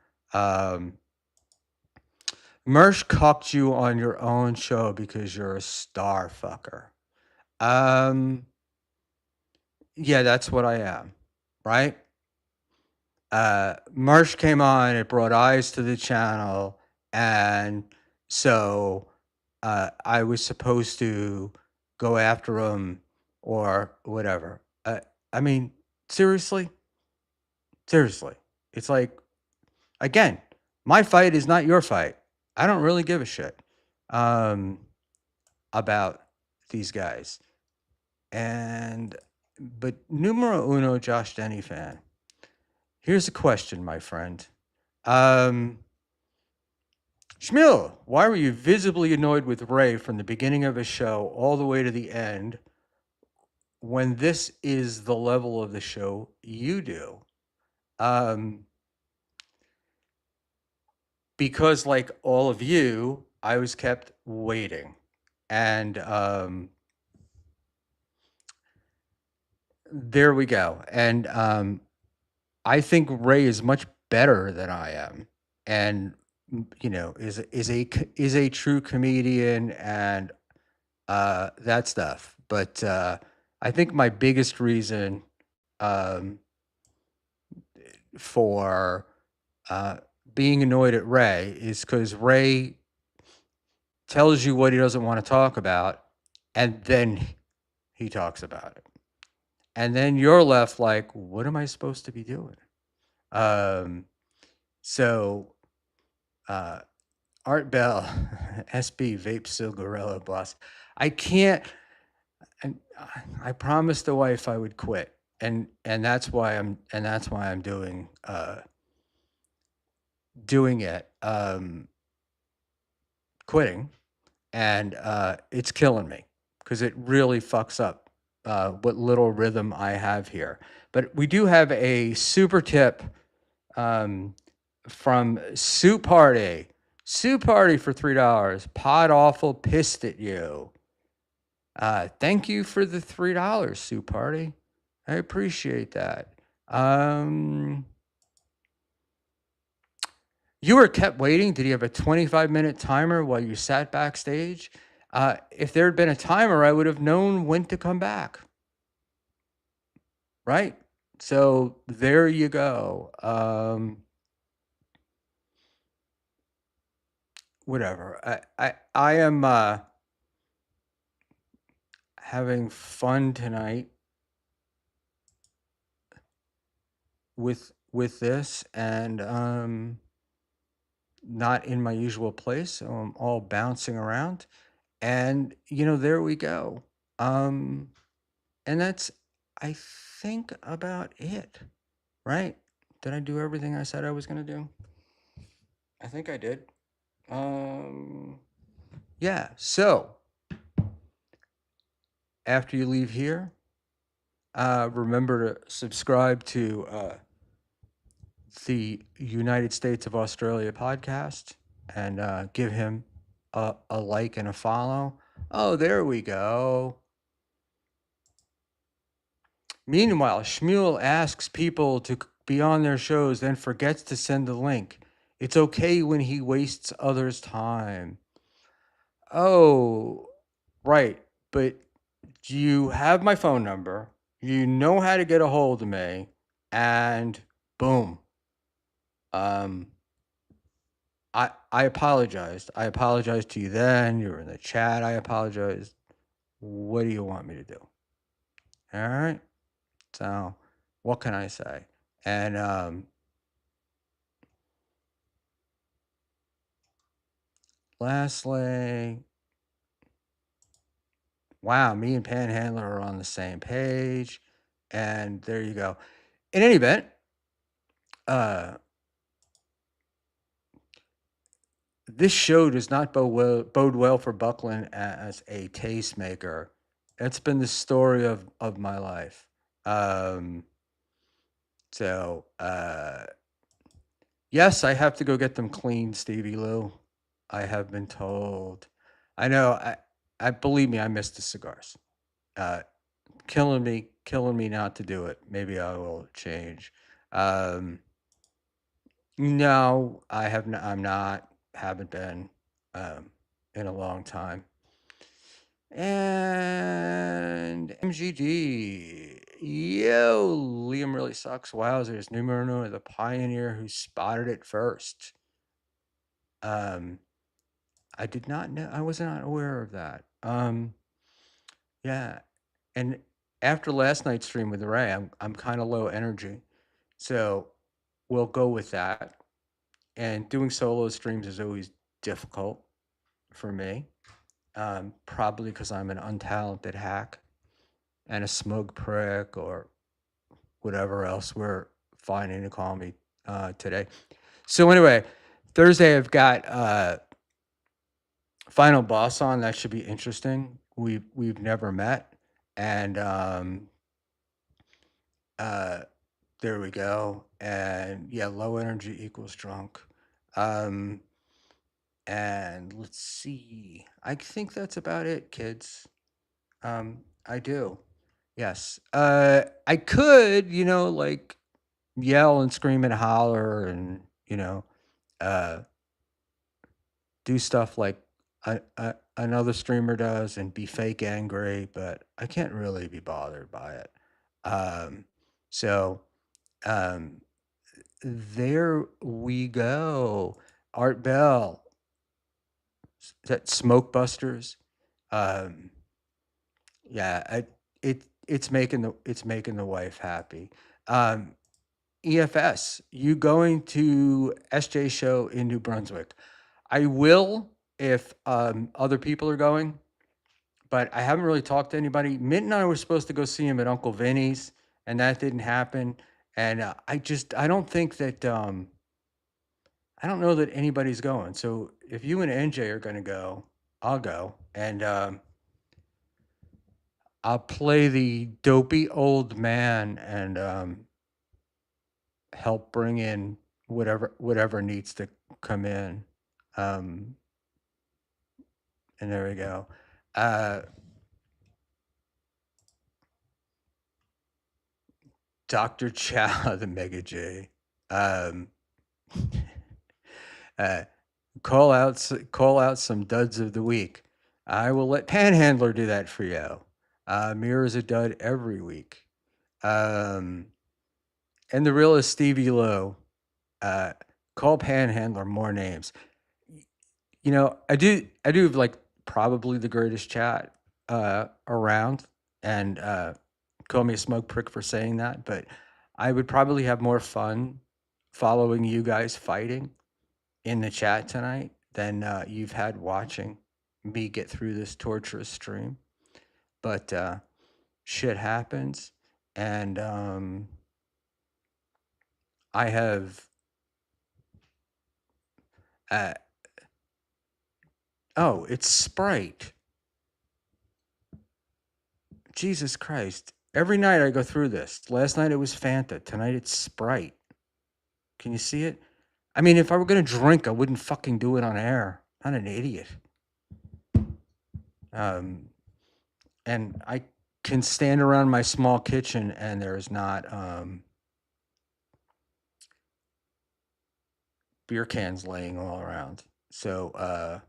Mersh cucked you on your own show because you're a star fucker. Yeah, that's what I am, right? Mersh came on, it brought eyes to the channel, and so I was supposed to go after him or whatever. I mean, seriously? Seriously. It's like, again, my fight is not your fight. I don't really give a shit about these guys. But numero uno, Josh Denny fan. Here's a question, my friend. Schmuel, why were you visibly annoyed with Ray from the beginning of his show all the way to the end, when this is the level of the show you do? Because, like all of you, I was kept waiting. And there we go. And I think Ray is much better than I am, and is a true comedian, and that stuff. But I think my biggest reason for being annoyed at Ray is because Ray tells you what he doesn't want to talk about, and then he talks about it. And then you're left like, what am I supposed to be doing? So Art Bell, SB Vape Cigarella Boss. I can't, and I promised the wife I would quit. And that's why I'm doing it, quitting. And it's killing me, because it really fucks up what little rhythm I have here. But we do have a super tip from Soup Party. Soup Party for $3. Pod Awful pissed at you. Thank you for the $3, Soup Party. I appreciate that. You were kept waiting. Did he have a 25-minute timer while you sat backstage? If there had been a timer, I would have known when to come back. Right? So there you go. Whatever. I am having fun tonight with this, and not in my usual place, so I'm all bouncing around. And there we go. And that's, I think, about it. Right? Did I do everything I said I was going to do? I think I did. Yeah. So after you leave here, remember to subscribe to the United States of Australia podcast and give him a like and a follow. Oh, there we go. Meanwhile, Schmuel asks people to be on their shows, then forgets to send the link. It's okay when he wastes others' time. Oh, right. But you have my phone number. You know how to get a hold of me. And boom. I apologized. I apologized to you then. You were in the chat. I apologized. What do you want me to do? All right. So, what can I say? And lastly, wow, me and Panhandler are on the same page. And there you go. In any event, this show does not bode well for Buckland as a tastemaker. It's been the story of my life. So, yes, I have to go get them cleaned, Stevie Lou. I have been told. I know. I believe me. I miss the cigars. Killing me not to do it. Maybe I will change. No, I have. I'm not. Haven't been in a long time. And MGD. Yo, Liam really sucks. Wowzers. Numero the pioneer who spotted it first. I did not know. I was not aware of that. Yeah. And after last night's stream with Ray, I'm kind of low energy. So we'll go with that. And doing solo streams is always difficult for me. Probably because I'm an untalented hack and a smug prick or whatever else we're finding to call me today. So anyway, Thursday I've got Final Boss on. That should be interesting. We've never met, and there we go. And yeah, low energy equals drunk. And let's see. I think that's about it, kids. I do. Yes. I could, like yell and scream and holler and, do stuff like another streamer does and be fake angry, but I can't really be bothered by it. So there we go. Art Bell, that Smoke Busters. Yeah, it's making the wife happy. EFS, you going to SJ show in New Brunswick? I will if other people are going, but I haven't really talked to anybody. Mint and I were supposed to go see him at Uncle Vinny's, and that didn't happen. And I don't think that I don't know that anybody's going. So if you and NJ are going to go, I'll go, and I'll play the dopey old man and help bring in whatever needs to come in. And there we go. Dr. Chow, the Mega J. Call out some duds of the week. I will let Panhandler do that for you. Mirror's a dud every week. And the real is Stevie Lowe. Call Panhandler more names. You know, I do have like probably the greatest chat around, and call me a smoke prick for saying that, but I would probably have more fun following you guys fighting in the chat tonight than you've had watching me get through this torturous stream. But shit happens, and I have. Oh, it's Sprite. Jesus Christ. Every night I go through this. Last night it was Fanta. Tonight it's Sprite. Can you see it? I mean, if I were going to drink, I wouldn't fucking do it on air. I'm not an idiot. And I can stand around my small kitchen and there's not beer cans laying all around. So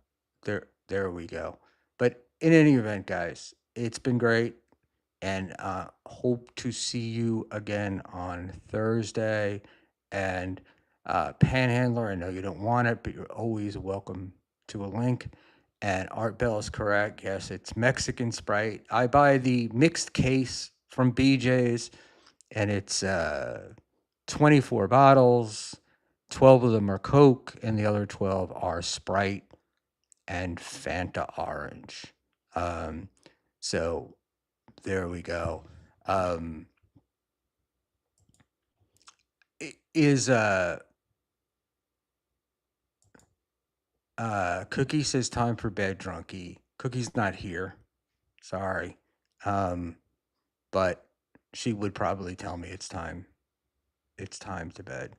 there we go. But in any event, guys, it's been great, and hope to see you again on Thursday. And Panhandler, I know you don't want it, but you're always welcome to a link. And Art Bell is correct. Yes, it's Mexican Sprite. I buy the mixed case from BJ's, and it's 24 bottles. 12 of them are Coke, and the other 12 are Sprite and Fanta Orange. So there we go. Is Cookie says time for bed, drunkie. Cookie's not here. Sorry. But she would probably tell me it's time. It's time to bed.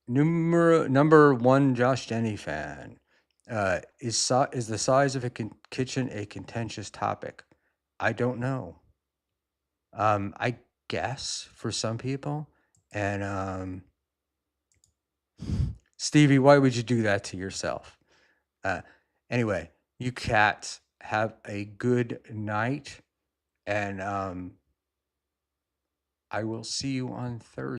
Number one Josh Denny fan. Is the size of a kitchen a contentious topic? I don't know. I guess for some people. And Stevie, why would you do that to yourself? Anyway, you cats have a good night, and I will see you on Thursday.